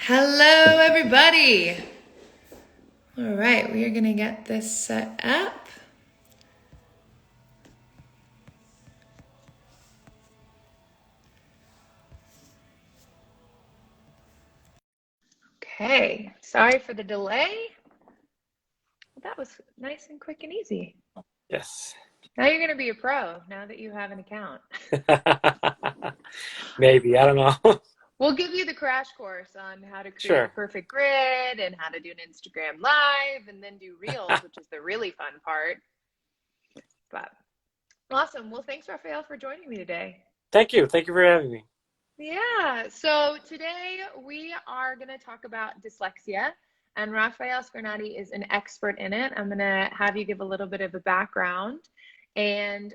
Hello, everybody. All right, we are going to get this set up. Okay, sorry for the delay. That was nice and quick and easy. Yes. Now you're going to be a pro now that you have an account. Maybe. I don't know. We'll give you the crash course on how to create a Sure. perfect grid and how to do an Instagram live and then do reels, which is the really fun part. But awesome. Well, thanks, Rafael, for joining me today. Thank you. Thank you for having me. Yeah, so today we are going to talk about dyslexia, and Rafael Scarnati is an expert in it. I'm going to have you give a little bit of a background. And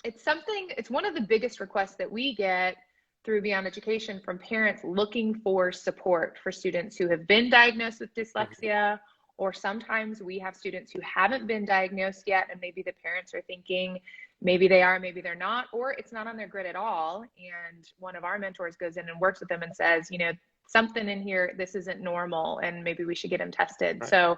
it's one of the biggest requests that we get through Beyond Education from parents looking for support for students who have been diagnosed with dyslexia, or sometimes we have students who haven't been diagnosed yet, and maybe the parents are thinking, maybe they are, maybe they're not, or it's not on their grid at all. And one of our mentors goes in and works with them and says, something in here, this isn't normal, and maybe we should get them tested. Right. So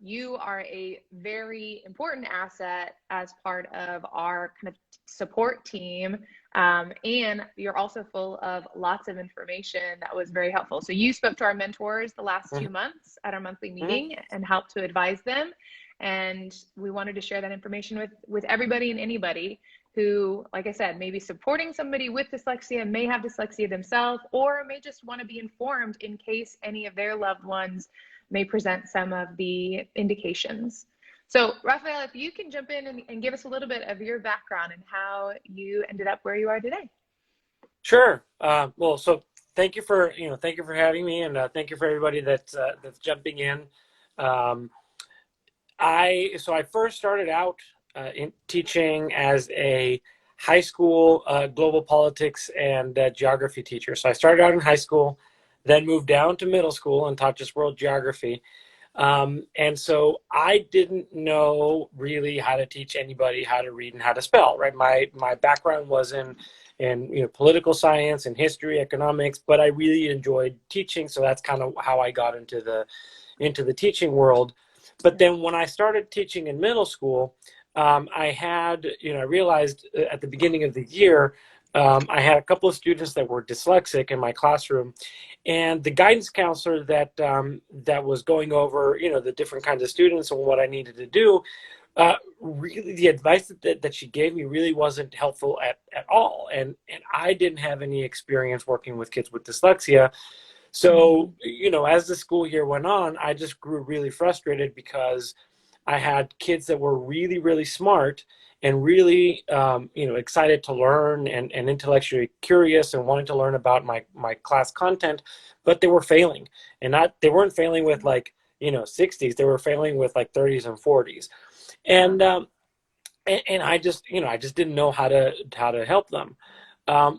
you are a very important asset as part of our kind of support team. And you're also full of lots of information that was very helpful. So you spoke to our mentors the last Mhm. 2 months at our monthly Mhm. meeting and helped to advise them. And we wanted to share that information with everybody and anybody who, like I said, may be supporting somebody with dyslexia, may have dyslexia themselves, or may just want to be informed in case any of their loved ones may present some of the indications. So, Rafael, if you can jump in and give us a little bit of your background and how you ended up where you are today. Sure. Well, so thank you for having me, and thank you for everybody that's jumping in. Um, I first started out in teaching as a high school global politics and geography teacher. So I started out in high school, then moved down to middle school and taught just world geography. And so I didn't know really how to teach anybody how to read and how to spell, right? My background was in political science and history, economics, but I really enjoyed teaching, so that's kind of how I got into the teaching world. But then when I started teaching in middle school, I realized at the beginning of the year, I had a couple of students that were dyslexic in my classroom, and the guidance counselor that was going over, the different kinds of students and what I needed to do, really the advice that she gave me really wasn't helpful at all. And I didn't have any experience working with kids with dyslexia. So, as the school year went on, I just grew really frustrated because I had kids that were really, really smart and really, excited to learn and intellectually curious and wanting to learn about my class content, but they were failing, and they weren't failing with like, 60s. They were failing with like 30s and 40s. And, and I just didn't know how to help them.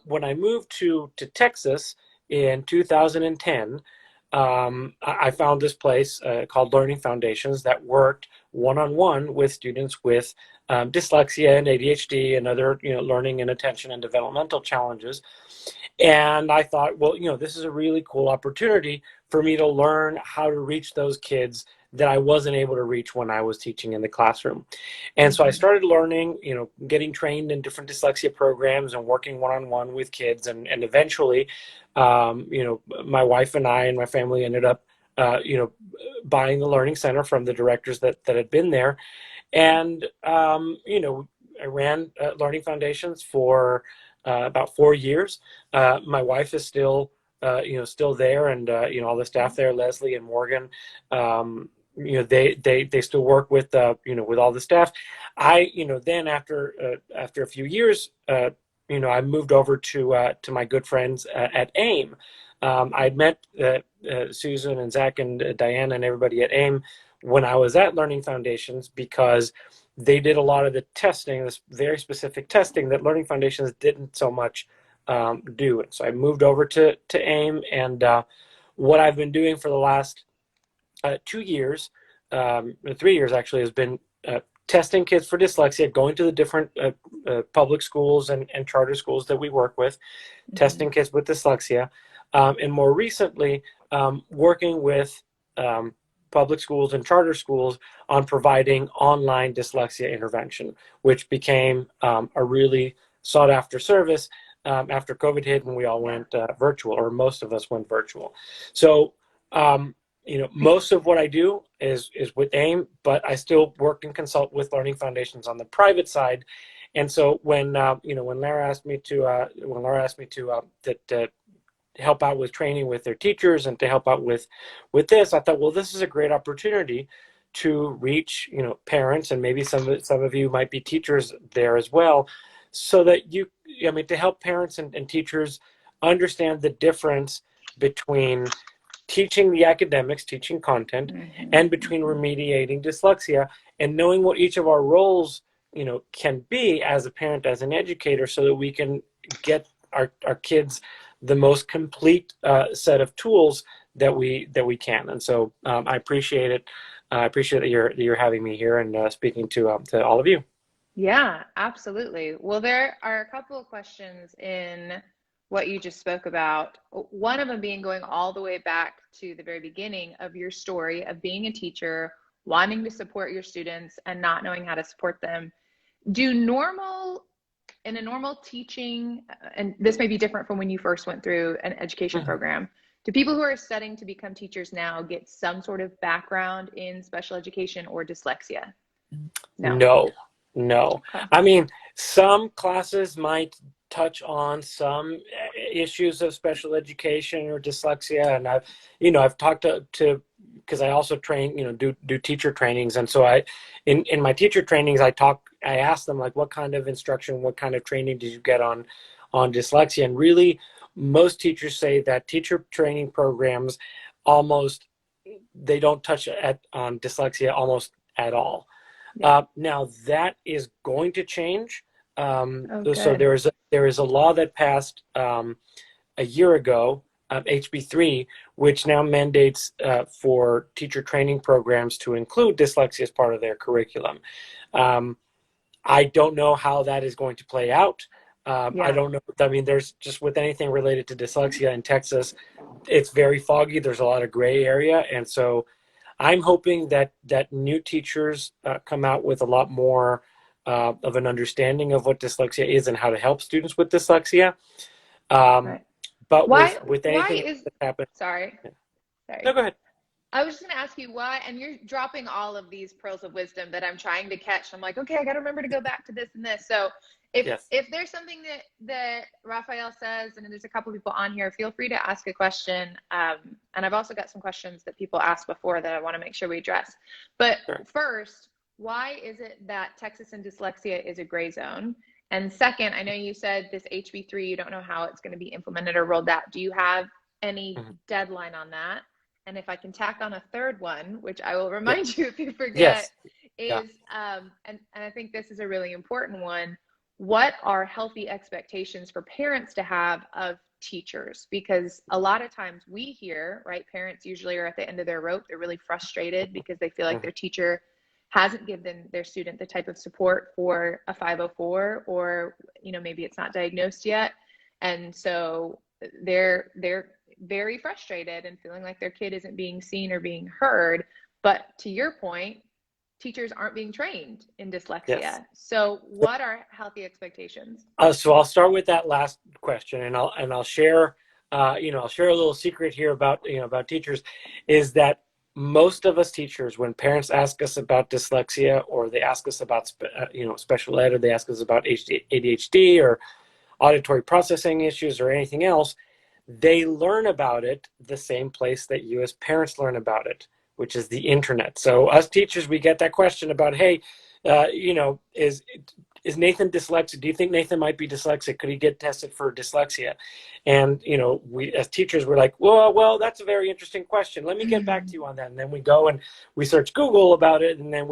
When I moved to Texas in 2010, I found this place called Learning Foundations that worked one-on-one with students with dyslexia and ADHD and other learning and attention and developmental challenges. And I thought, well, this is a really cool opportunity for me to learn how to reach those kids that I wasn't able to reach when I was teaching in the classroom. And so I Mm-hmm. started learning, getting trained in different dyslexia programs and working one-on-one with kids. And eventually, my wife and I and my family ended up, buying the Learning Center from the directors that had been there. And, I ran Learning Foundations for about 4 years. My wife is still there, and all the staff there, Leslie and Morgan, they still work with all the staff. Then after a few years, I moved over to my good friends at AIM. I'd met Susan and Zach and Diana and everybody at AIM when I was at Learning Foundations, because they did a lot of the testing, this very specific testing that Learning Foundations didn't so much do. And so I moved over to AIM, and what I've been doing for the last 2 years, 3 years actually, has been testing kids for dyslexia, going to the different public schools and charter schools that we work with, testing kids with dyslexia, and more recently, working with public schools and charter schools on providing online dyslexia intervention, which became a really sought after service after COVID hit and we all went virtual, or most of us went virtual. So, most of what I do is with AIM, but I still work and consult with Learning Foundations on the private side. And so when Lara asked me to help out with training with their teachers and to help out with this, I thought, well, this is a great opportunity to reach parents, and maybe some of you might be teachers there as well, so that to help parents and teachers understand the difference between teaching the academics, teaching content, and between remediating dyslexia, and knowing what each of our roles can be as a parent, as an educator, so that we can get our kids the most complete set of tools that we can. And so I appreciate it. I appreciate that you're having me here and speaking to all of you. Yeah, absolutely. Well, there are a couple of questions in what you just spoke about. One of them being going all the way back to the very beginning of your story of being a teacher, wanting to support your students and not knowing how to support them. In a normal teaching, and this may be different from when you first went through an education program, do people who are studying to become teachers now get some sort of background in special education or dyslexia? No. Okay. I mean, some classes might touch on some issues of special education or dyslexia, and I've talked to because I also train, do teacher trainings, and so in my teacher trainings I ask them, like, what kind of instruction, what kind of training did you get on dyslexia? And really, most teachers say that teacher training programs they don't touch on dyslexia almost at all. Now that is going to change. So there is a law that passed a year ago, HB3, which now mandates for teacher training programs to include dyslexia as part of their curriculum. I don't know how that is going to play out. I don't know. I mean, there's just, with anything related to dyslexia in Texas, it's very foggy. There's a lot of gray area. And so I'm hoping that new teachers come out with a lot more of an understanding of what dyslexia is and how to help students with dyslexia. Right. But with anything that happens. Sorry. No, go ahead. I was just going to ask you why, and you're dropping all of these pearls of wisdom that I'm trying to catch. I'm like, okay, I got to remember to go back to this and this. So if there's something that Rafael says, and there's a couple people on here, feel free to ask a question. And I've also got some questions that people asked before that I want to make sure we address. But first, why is it that Texas and dyslexia is a gray zone? And second, I know you said this HB3, you don't know how it's going to be implemented or rolled out. Do you have any deadline on that? And if I can tack on a third one, which I will remind you if you forget, and I think this is a really important one, what are healthy expectations for parents to have of teachers? Because a lot of times we hear, right, parents usually are at the end of their rope. They're really frustrated because they feel like their teacher hasn't given their student the type of support for a 504, or maybe it's not diagnosed yet, and so they're very frustrated and feeling like their kid isn't being seen or being heard. But to your point, teachers aren't being trained in dyslexia. So what are healthy expectations? So I'll start with that last question, and I'll share I'll share a little secret here about teachers, is that most of us teachers, when parents ask us about dyslexia, or they ask us about special ed, or they ask us about ADHD or auditory processing issues or anything else, they learn about it the same place that you as parents learn about it, which is the internet. So us teachers, we get that question about, hey, is Nathan dyslexic? Do you think Nathan might be dyslexic? Could he get tested for dyslexia? And we as teachers, we're like, well, that's a very interesting question. Let me get back to you on that. And then we go and we search Google about it, and then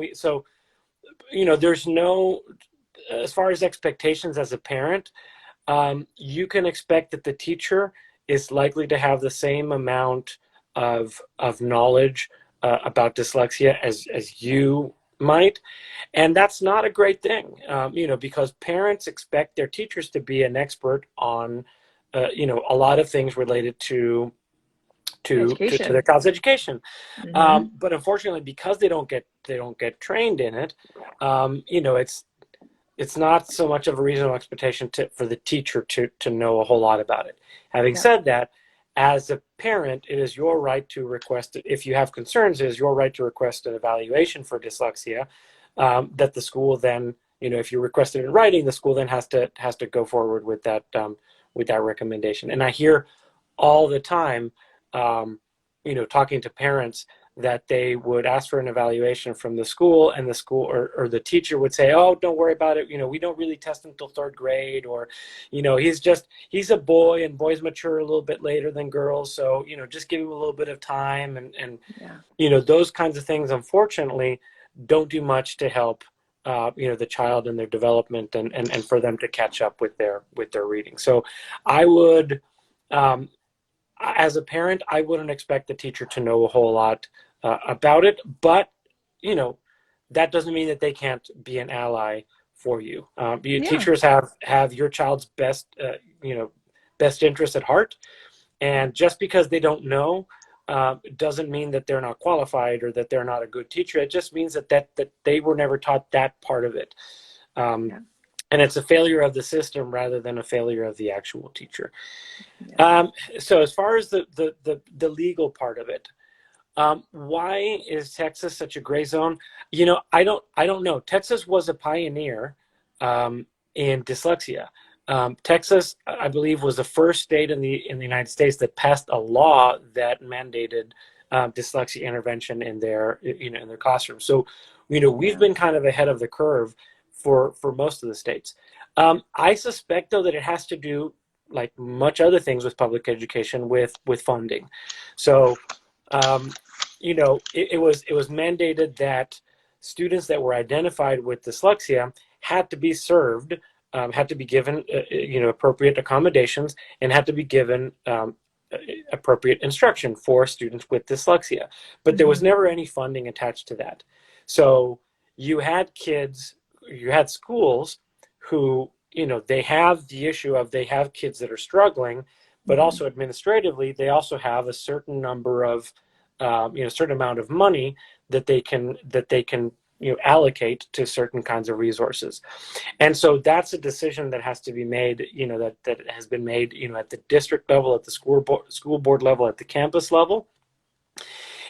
there's no, as far as expectations as a parent, you can expect that the teacher is likely to have the same amount of knowledge about dyslexia as you might. And that's not a great thing, because parents expect their teachers to be an expert on, a lot of things related to their Education. child's education. Hmm. But unfortunately, because they don't get trained in it, it's not so much of a reasonable expectation for the teacher to know a whole lot about it. Having Yeah. said that, as a parent, it is your right to request, if you have concerns, it is your right to request an evaluation for dyslexia, that the school then, if you request it in writing, the school then has to go forward with that recommendation. And I hear all the time, talking to parents, that they would ask for an evaluation from the school, and the school or the teacher would say, oh, don't worry about it, we don't really test him until third grade, or he's a boy, and boys mature a little bit later than girls, so just give him a little bit of time, and Yeah. those kinds of things, unfortunately, don't do much to help the child in their development, and for them to catch up with their reading. So I would, as a parent, I wouldn't expect the teacher to know a whole lot about it, but that doesn't mean that they can't be an ally for you. Yeah. Teachers have your child's best interest at heart, and just because they don't know, doesn't mean that they're not qualified or that they're not a good teacher. It just means that they were never taught that part of it. Um, Yeah. and it's a failure of the system rather than a failure of the actual teacher. Yeah. So as far as the legal part of it, why is Texas such a gray zone? I don't know. Texas was a pioneer in dyslexia. Texas, I believe, was the first state in the United States that passed a law that mandated dyslexia intervention in their classroom. So, we've Yeah. been kind of ahead of the curve for most of the states. I suspect, though, that it has to do, like much other things with public education, with funding. So, it was mandated that students that were identified with dyslexia had to be served, had to be given, appropriate accommodations, and had to be given appropriate instruction for students with dyslexia. But there was Hmm. never any funding attached to that. So you had schools who, they have the issue of, they have kids that are struggling, but Hmm. also administratively, they also have a certain number of, certain amount of money that they can allocate to certain kinds of resources. And so that's a decision that has to be made, that has been made, at the district level, at the school board level, at the campus level.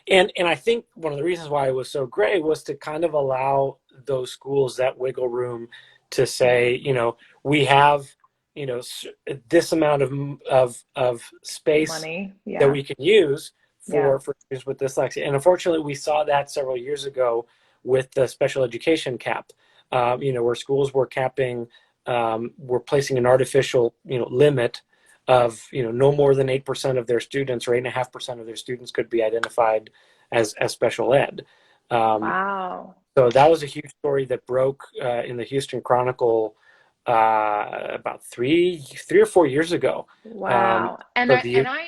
And I think one of the reasons why it was so great was to kind of allow those schools that wiggle room to say, we have, this amount of space Money. that Yeah. we can use Yeah. for students with dyslexia. And unfortunately, we saw that several years ago with the special education cap, where schools were capping, were placing an artificial, limit of, no more than 8% of their students, or 8.5% of their students, could be identified as special ed. Um, Wow. so that was a huge story that broke in the Houston Chronicle about 3 or 4 years ago. Wow. And So I, the and I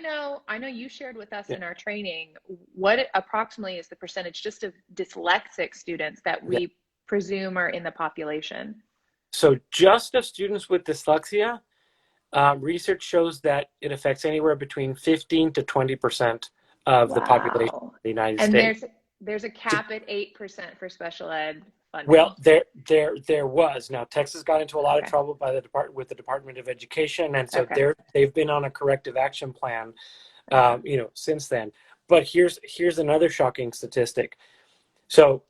know you shared with us yeah, in our training what approximately is the percentage just of dyslexic students that yeah. we presume are in the population. So just of students with dyslexia, research shows that it affects anywhere between 15 to 20% of the population Wow. of the United And States. there's a cap at 8% for special ed Well, funding. there was. Now, Texas got into a lot of Okay. trouble with the Department of Education, and so Okay. they've been on a corrective action plan, Okay. since then. But here's another shocking statistic. So,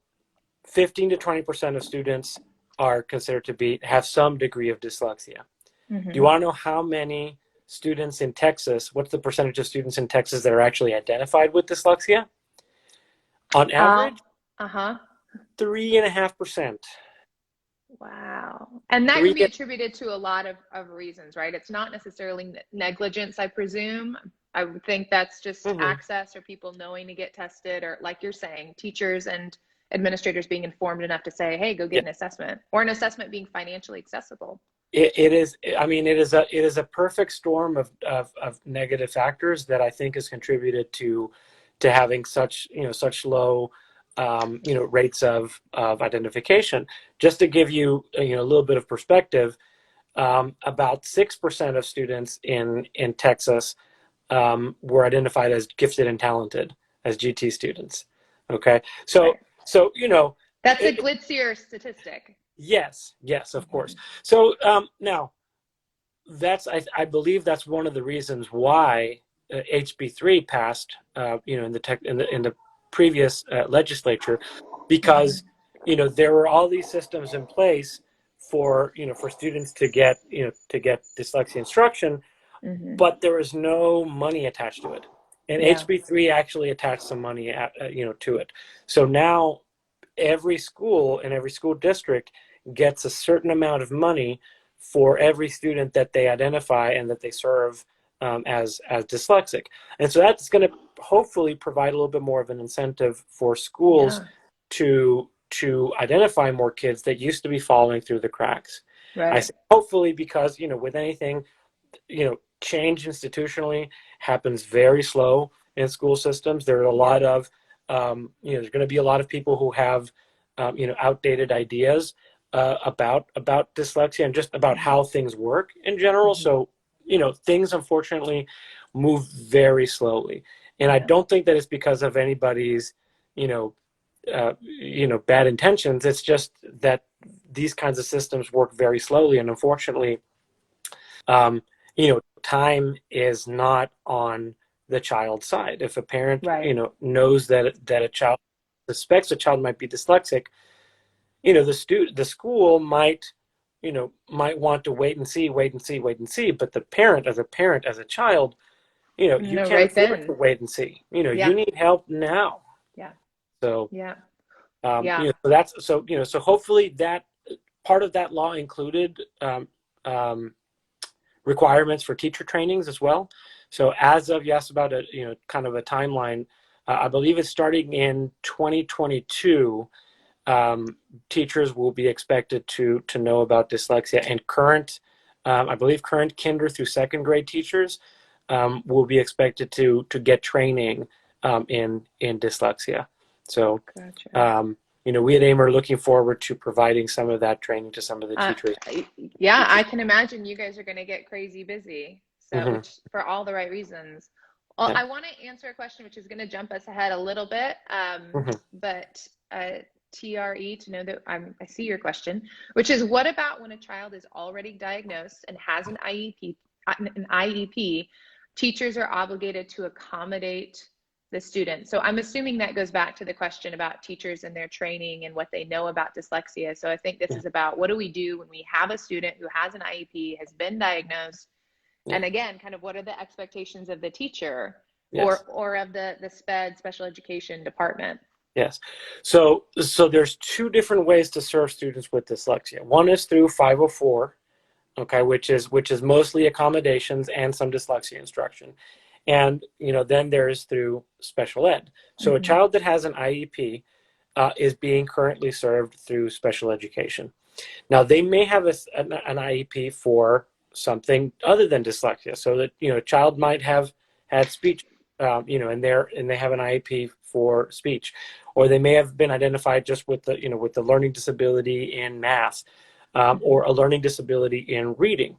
15 to 20% of students are considered to have some degree of dyslexia. Do you Mm-hmm. want to know how many students in Texas? What's the percentage of students in Texas that are actually identified with dyslexia? On Uh, average, uh-huh. 3.5%. Wow. And that can Three. be attributed to a lot of reasons, right? It's not necessarily negligence, I presume. I would think that's just Mhm. access, or people knowing to get tested, or like you're saying, teachers and administrators being informed enough to say, hey, go get an assessment, or an assessment being financially accessible. It is. I mean, it is a perfect storm of negative factors that I think has contributed to having such low rates of identification. Just to give you, a little bit of perspective, about 6% of students in Texas were identified as gifted and talented, as GT students. Okay, so Right. so That's a glitzier statistic. yes, of course. So now I believe that's one of the reasons why HB3 passed, in the previous legislature, because there were all these systems in place for for students to get dyslexia instruction, but there was no money attached to it, and Yeah. HB3 actually attached some money to it. So now every school and every school district gets a certain amount of money for every student that they identify and that they serve as dyslexic. And so that's going to hopefully provide a little bit more of an incentive for schools to identify more kids that used to be falling through the cracks. Right. I say hopefully because with anything, change institutionally happens very slow in school systems. There are a lot of there's going to be a lot of people who have outdated ideas about dyslexia and just about how things work in general. So things unfortunately move very slowly, and I don't think that it's because of anybody's bad intentions. It's just that these kinds of systems work very slowly, and unfortunately time is not on the child's side. If a parent knows that a child suspects a child might be dyslexic, the school might want to wait and see, but the parent as a child, you can't afford to wait and see. You need help now. So so that's so hopefully that part of that law included requirements for teacher trainings as well. So as of, you asked about a kind of a timeline, I believe it's starting in 2022. Teachers will be expected to know about dyslexia, and I believe current kinder through second grade teachers will be expected to get training in dyslexia. So we at AIM are looking forward to providing some of that training to some of the teachers. Yeah, I can imagine you guys are going to get crazy busy. So, which for all the right reasons. Well, I want to answer a question which is going to jump us ahead a little bit, but TRE, to know that I see your question, which is, what about when a child is already diagnosed and has an IEP, teachers are obligated to accommodate the student? So I'm assuming that goes back to the question about teachers and their training and what they know about dyslexia. So I think this is about, what do we do when we have a student who has an IEP, has been diagnosed, and again, kind of what are the expectations of the teacher or of the special education department? Yes. So there's two different ways to serve students with dyslexia. One is through 504, okay, which is mostly accommodations and some dyslexia instruction. And then there is through special ed. So a child that has an IEP is being currently served through special education. Now they may have an IEP for something other than dyslexia. So that a child might have had speech, and they have an IEP for speech, or they may have been identified just with the learning disability in math, or a learning disability in reading.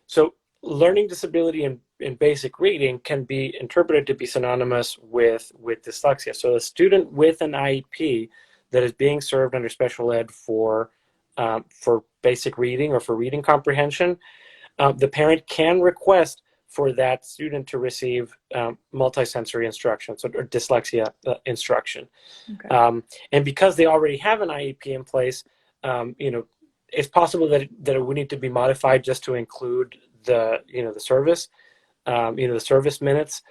So learning disability in basic reading can be interpreted to be synonymous with dyslexia. So a student with an IEP that is being served under special ed for basic reading or for reading comprehension, the parent can request for that student to receive multisensory instruction, or dyslexia instruction. And because they already have an IEP in place, it's possible that it would need to be modified just to include the service, the service minutes.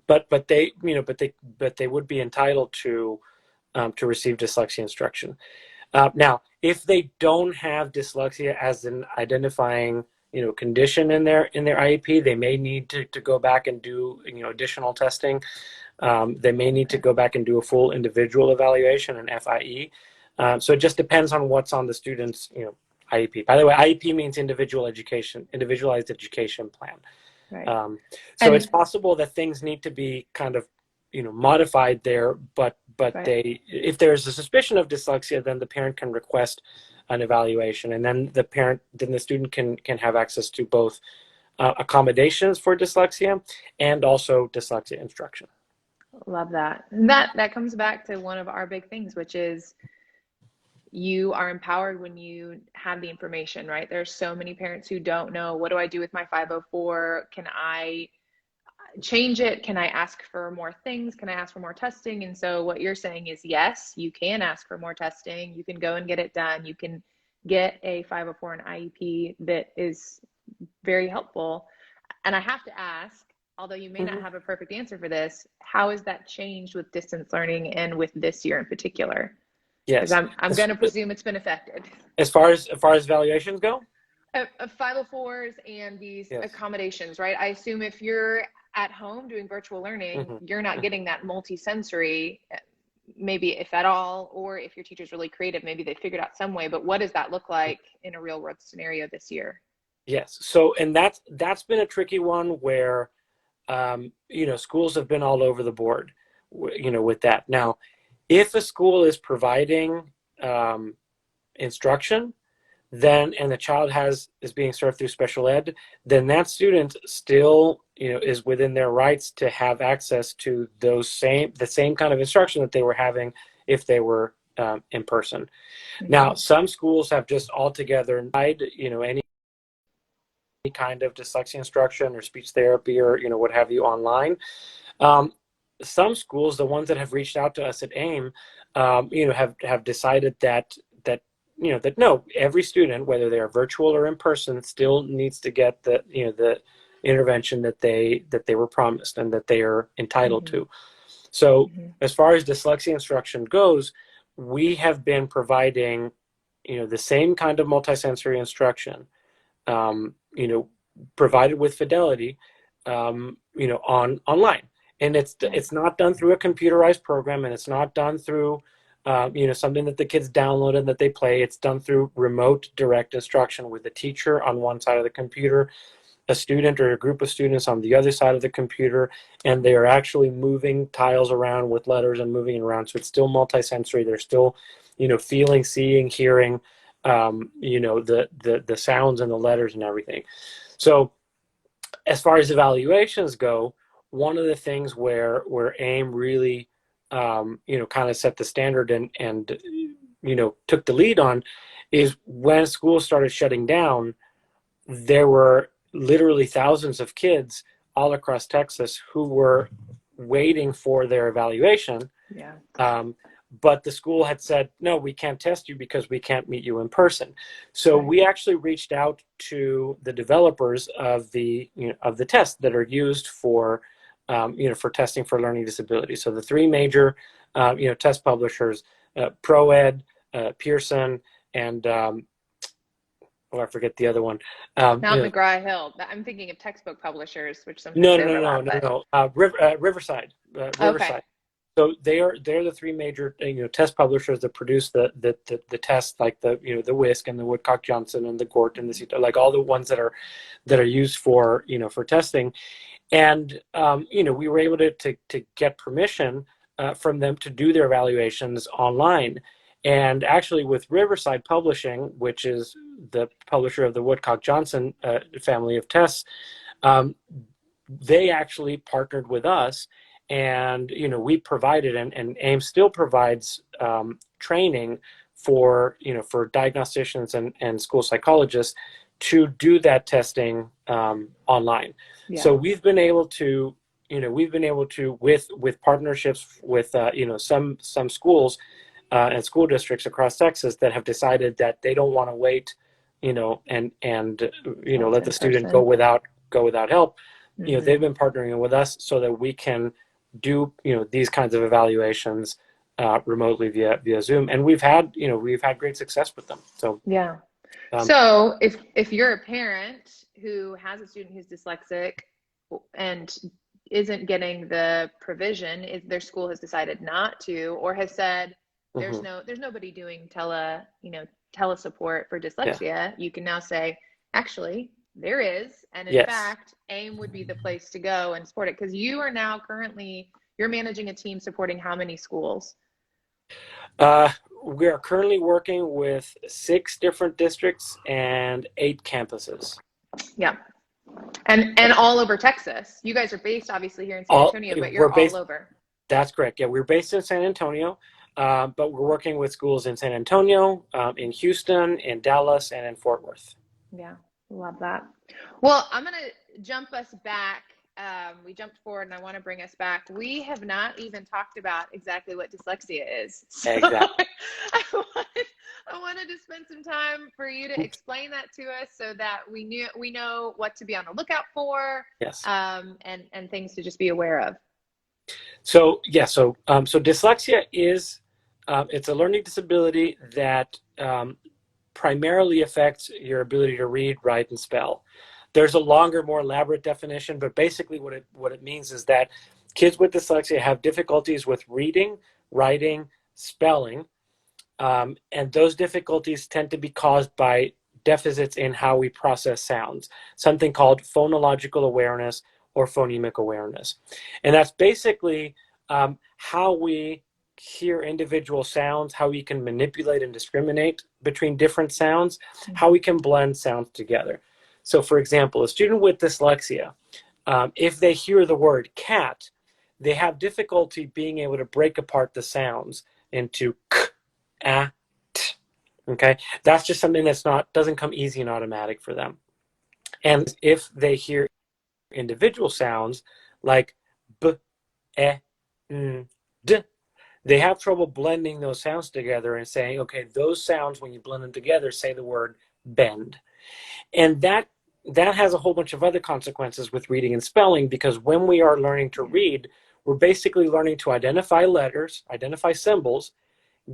But they would be entitled to receive dyslexia instruction. Now, if they don't have dyslexia as an identifying condition in their IEP, they may need to go back and do additional testing. They may need to go back and do a full individual evaluation, an FIE. So it just depends on what's on the student's IEP. By the way, IEP means individualized education plan. So it's possible that things need to be kind of modified there, but Right. they, if there's a suspicion of dyslexia, then the parent can request an evaluation, and then the student can have access to both accommodations for dyslexia and also dyslexia instruction. Love that. And that comes back to one of our big things, which is you are empowered when you have the information, right? There's so many parents who don't know, what do I do with my 504? Can I change it? Can I ask for more things? Can I ask for more testing? And so what you're saying is, yes, you can ask for more testing. You can go and get it done. You can get a 504 and IEP that is very helpful. And I have to ask, although you may not Mm-hmm. have a perfect answer for this, how has that changed with distance learning and with this year in particular? Because Yes. I'm going to presume it's been affected. As far as valuations go. Of 504s and these Yes. accommodations, right? I assume if you're at home doing virtual learning, Mm-hmm. you're not Mm-hmm. getting that multi-sensory, maybe if at all, or if your teacher's really creative, maybe they figured out some way. But what does that look like in a real world scenario this year? Yes. So, and that's been a tricky one where schools have been all over the board, with that. Now, if a school is providing um, instruction, then and the child is being served through special ed, then that student still is within their rights to have access to the same kind of instruction that they were having if they were in person. Mm-hmm. Now, some schools have just altogether denied any kind of dyslexia instruction or speech therapy or what have you online. Um, some schools, the ones that have reached out to us at AIM, have decided that no, every student, whether they are virtual or in person, still needs to get the intervention that they were promised and that they are entitled Mm-hmm. to. So, Mm-hmm. as far as dyslexia instruction goes, we have been providing the same kind of multisensory instruction, um, you know, provided with fidelity, online. And Yeah. it's not done through a computerized program, and it's not done through, something that the kids download and that they play. It's done through remote direct instruction with a teacher on one side of the computer, a student or a group of students on the other side of the computer, and they are actually moving tiles around with letters and moving it around. So it's still multisensory. They're still, feeling, seeing, hearing, the sounds and the letters and everything. So as far as evaluations go, one of the things where AIM really, kind of set the standard and took the lead on is when schools started shutting down, there were literally thousands of kids all across Texas who were waiting for their evaluation. Yeah. Um, but the school had said, no, we can't test you because we can't meet you in person. So Right. we actually reached out to the developers of the tests that are used for testing for learning disabilities. So the three major test publishers, ProEd, Pearson, and I forget the other one. Not McGraw-Hill. I'm thinking of textbook publishers, which sometimes No, they no, no, no, overlap, no, but no. Riverside, okay. Riverside. So they're the three major test publishers that produce the tests, like the Whisk and the Woodcock Johnson and the Gort and the like, all the ones that are used for testing. And we were able to get permission from them to do their evaluations online. And actually, with Riverside Publishing, which is the publisher of the Woodcock Johnson family of tests, um, they actually partnered with us, and we provided, and AIM still provides training for diagnosticians and school psychologists to do that testing online. Yeah. So we've been able to with partnerships with some schools and school districts across Texas that have decided that they don't want to wait, and Till it's let the in student go person. without help. Mm-hmm. They've been partnering with us so that we can do these kinds of evaluations remotely via Zoom, and we've had great success with them. So Yeah. um, So if you're a parent who has a student who's dyslexic and isn't getting the provision, is their school has decided not to, or has said mhm, there's nobody doing telesupport for yeah, dyslexia, you can now say, actually, there is, and in yes, fact, AIM would be the place to go and support it because you are now currently you're managing a team supporting how many schools? We are currently working with 6 different districts and 8 campuses. Yeah. And all over Texas. You guys are based obviously here in San Antonio, but We're you're all based. over. That's correct. Yeah, we're based in San Antonio, but we're working with schools in San Antonio, in Houston, in Dallas, and in Fort Worth. Yeah, love that. Well, I'm going to jump us back. We jumped forward and I want to bring us back. We have not even talked about exactly what dyslexia is. So Exactly. I wanted to spend some time for you to explain that to us so that we know what to be on the lookout for, Yes. and things to just be aware of. So yeah, so dyslexia is it's a learning disability that primarily affects your ability to read, write, and spell. There's a longer, more elaborate definition, but basically what it means is that kids with dyslexia have difficulties with reading, writing, spelling, and those difficulties tend to be caused by deficits in how we process sounds, something called phonological awareness or phonemic awareness. And that's basically how we hear individual sounds, how we can manipulate and discriminate between different sounds, how we can blend sounds together. So for example, a student with dyslexia, if they hear the word cat, they have difficulty being able to break apart the sounds into k, a, t. Okay, that's just something doesn't come easy and automatic for them. And if they hear individual sounds like b, e, n, d, they have trouble blending those sounds together and saying, okay, those sounds, when you blend them together, say the word bend. And that has a whole bunch of other consequences with reading and spelling, because when we are learning to read, we're basically learning to identify letters, identify symbols,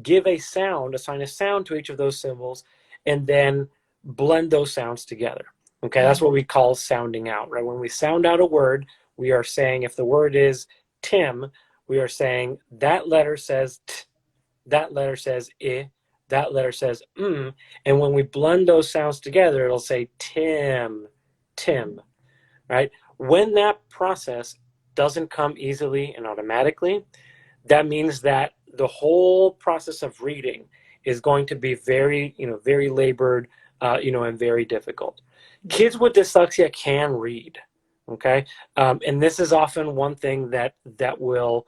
give a sound, assign a sound to each of those symbols, and then blend those sounds together. Okay, that's what we call sounding out, right? When we sound out a word, we are saying, if the word is Tim, we are saying that letter says t, that letter says I, that letter says and when we blend those sounds together, it'll say Tim, Tim, right? When that process doesn't come easily and automatically, that means that the whole process of reading is going to be very, very labored, and very difficult. Kids with dyslexia can read, okay? And this is often one thing that will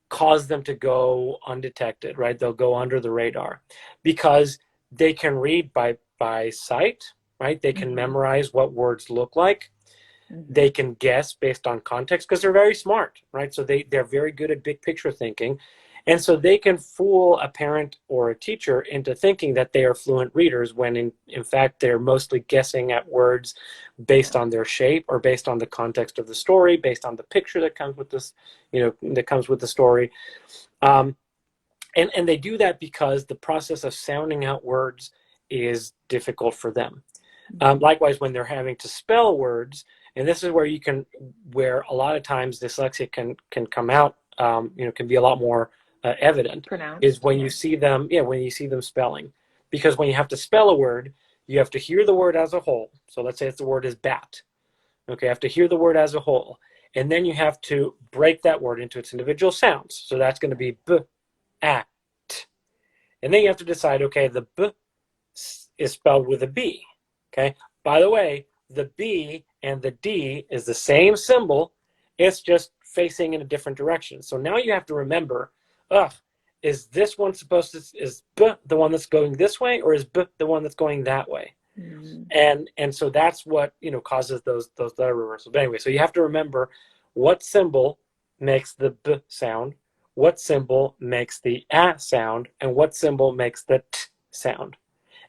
cause them to go undetected, right? They'll go under the radar because they can read by sight, right? They can memorize what words look like. They can guess based on context because they're very smart, right? So they're very good at big picture thinking. And so they can fool a parent or a teacher into thinking that they are fluent readers when in fact they're mostly guessing at words based on their shape or based on the context of the story, based on the picture that comes with this, that comes with the story. And they do that because the process of sounding out words is difficult for them. Likewise, when they're having to spell words, and this is where a lot of times dyslexia can come out, can be a lot more evident, Pronounced. is when you see them, when you see them spelling. Because when you have to spell a word, you have to hear the word as a whole. So let's say the word is bat. Okay, you have to hear the word as a whole. And then you have to break that word into its individual sounds. So that's going to be b, a, t. And then you have to decide, okay, the b is spelled with a b. Okay, by the way, the B and the D is the same symbol. It's just facing in a different direction. So now you have to remember, is this one supposed to, is B the one that's going this way, or is B the one that's going that way? And so that's what, causes those letter reversals. But anyway, so you have to remember what symbol makes the B sound, what symbol makes the A sound, and what symbol makes the T sound.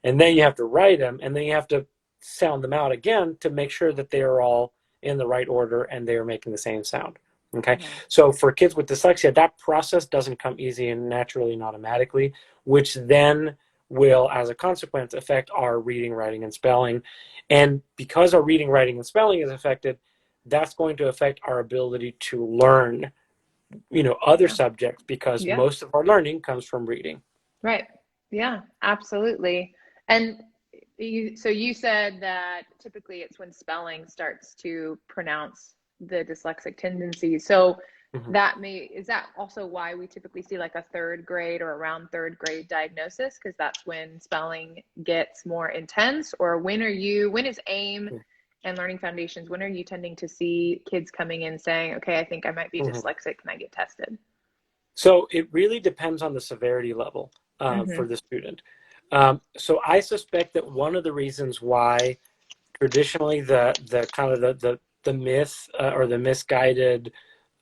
And then you have to write them, and then you have to sound them out again to make sure that they are all in the right order and they are making the same sound. Okay, so for kids with dyslexia, that process doesn't come easy and naturally and automatically, which then will, as a consequence, affect our reading, writing, and spelling. And because our reading, writing, and spelling is affected, that's going to affect our ability to learn, other subjects, because most of our learning comes from reading. Right. Yeah, absolutely. And you said that typically it's when spelling starts to pronounce the dyslexic tendencies. So Mhm. is that also why we typically see like a third grade or around third grade diagnosis? Because that's when spelling gets more intense? Or when is AIM and Learning Foundations, when are you tending to see kids coming in saying, okay, I think I might be Mhm. dyslexic, can I get tested? So it really depends on the severity level Mm-hmm. for the student. So I suspect that one of the reasons why traditionally the kind of the myth or the misguided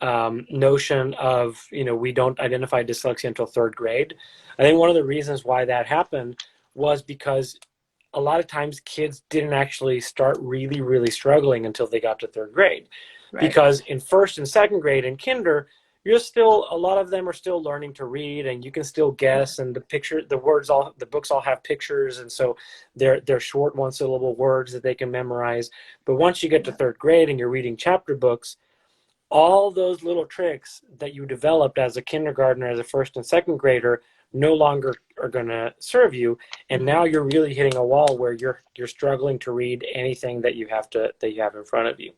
notion of, we don't identify dyslexia until third grade. I think one of the reasons why that happened was because a lot of times kids didn't actually start really, really struggling until they got to third grade. Right. Because in first and second grade in kinder, a lot of them are still learning to read, and you can still Yeah. guess, and the books all have pictures, and so they're short one syllable words that they can memorize. But once you get to Yeah. third grade and you're reading chapter books, all those little tricks that you developed as a kindergartner, as a first and second grader, no longer are going to serve you, and Mm-hmm. now you're really hitting a wall where you're struggling to read anything that you have in front of you.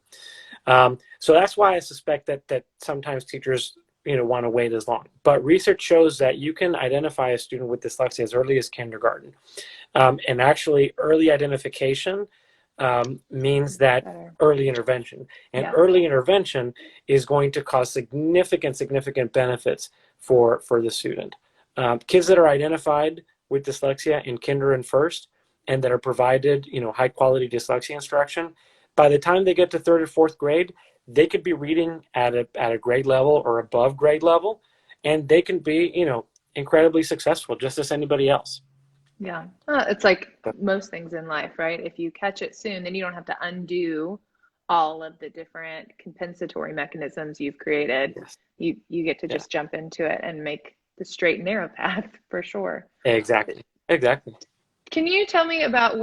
So that's why I suspect that sometimes teachers want to wait as long. But research shows that you can identify a student with dyslexia as early as kindergarten, and actually early identification means that Better. early intervention. And Yeah. early intervention is going to cause significant benefits for the student. Kids that are identified with dyslexia in kinder and first, and that are provided, high quality dyslexia instruction, by the time they get to third or fourth grade, they could be reading at a grade level or above grade level, and they can be, incredibly successful just as anybody else. Yeah. It's like most things in life, right? If you catch it soon, then you don't have to undo all of the different compensatory mechanisms you've created. Yes. You get to Yeah. just jump into it and make the straight and narrow path for sure. Exactly. Exactly. Can you tell me about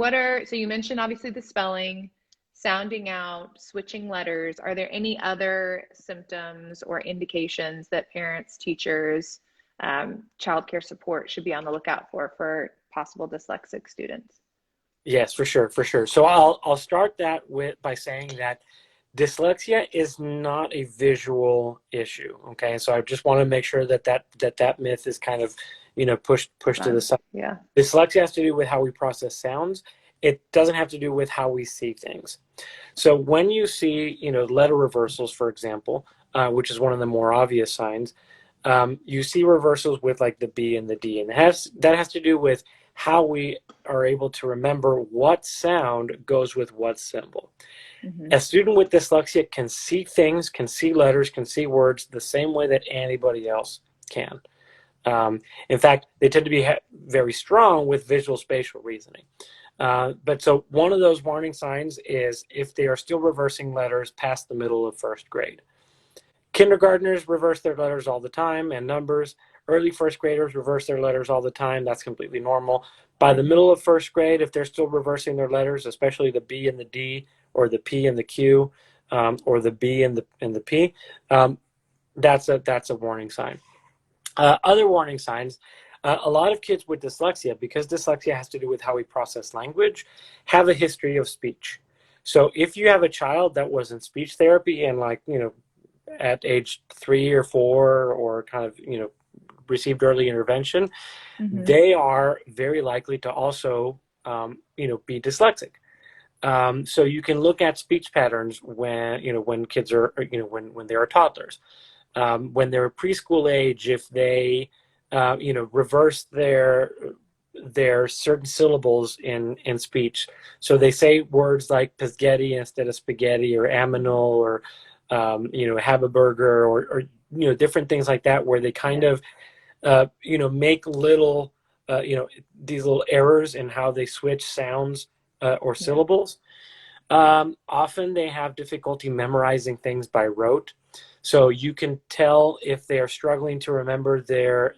so you mentioned obviously the spelling, sounding out, switching letters. Are there any other symptoms or indications that parents, teachers, childcare support should be on the lookout for possible dyslexic students? Yes, for sure, for sure. So I'll start that by saying that dyslexia is not a visual issue. Okay, so I just want to make sure that myth is kind of pushed to the Bugged. side. Yeah. Dyslexia has to do with how we process sounds. It doesn't have to do with how we see things. So when you see letter reversals, for example, which is one of the more obvious signs, you see reversals with like the B and the D, and that has to do with how we are able to remember what sound goes with what symbol. Hmm. A student with dyslexia can see things, can see letters, can see words the same way that anybody else can. In fact, they tend to be very strong with visual spatial reasoning. But so one of those warning signs is if they are still reversing letters past the middle of first grade. Kindergartners reverse their letters all the time and numbers. Early first graders reverse their letters all the time. That's completely normal. By the Hmm. middle of first grade, if they're still reversing their letters, especially the B and the D, or the P and the Q, or the B and the P, that's a warning sign. Other warning signs: a lot of kids with dyslexia, because dyslexia has to do with how we process language, have a history of speech. So if you have a child that was in speech therapy and at age 3 or 4, or kind of received early intervention, Hmm. they are very likely to also be dyslexic. So you can look at speech patterns when kids are when they are toddlers, when they're preschool age, if they reverse their certain syllables in speech. So they say words like spaghetti instead of spaghetti, or aminal, or have a burger, or different things like that, where they kind Yeah. of make little these little errors in how they switch sounds or Yeah. syllables. Often they have difficulty memorizing things by rote. So you can tell if they are struggling to remember their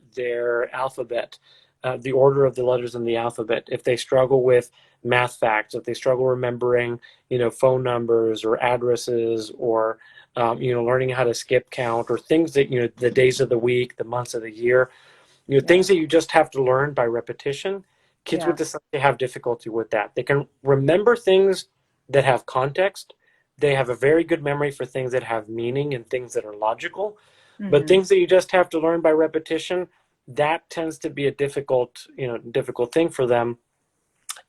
alphabet, the order of the letters in the alphabet. If they struggle with math facts, if they struggle remembering, phone numbers or addresses, or learning how to skip count, or things that the days of the week, the months of the year, Yeah. things that you just have to learn by repetition. Kids with Yeah. dyslexia have difficulty with that. They can remember things that have context. They have a very good memory for things that have meaning and things that are logical. But Mm-hmm. things that you just have to learn by repetition, that tends to be a difficult thing for them.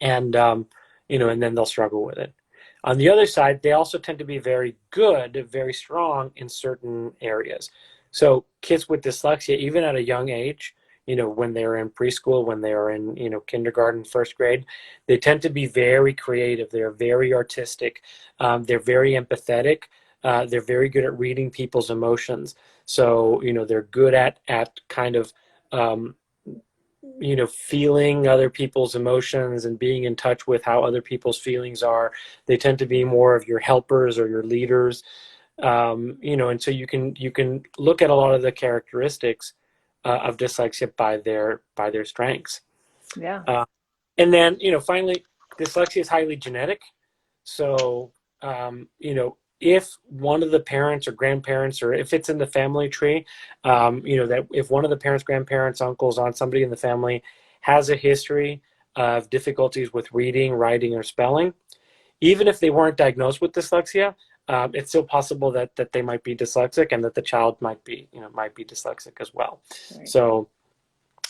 And, and then they'll struggle with it. On the other side, they also tend to be very good, very strong in certain areas. So kids with dyslexia, even at a young age, when they're in preschool, when they're in, kindergarten, first grade, they tend to be very creative. They're very artistic. They're very empathetic. They're very good at reading people's emotions. So, they're good at kind of, feeling other people's emotions and being in touch with how other people's feelings are. They tend to be more of your helpers or your leaders. And so you can look at a lot of the characteristics of dyslexia by their strengths. Yeah. Uh, and then, finally, dyslexia is highly genetic. So, if one of the parents or grandparents, or if it's in the family tree, that if one of the parents, grandparents, uncles, aunts, somebody in the family has a history of difficulties with reading, writing, or spelling, even if they weren't diagnosed with dyslexia, it's still possible that they might be dyslexic and that the child might be dyslexic as well. Right. So,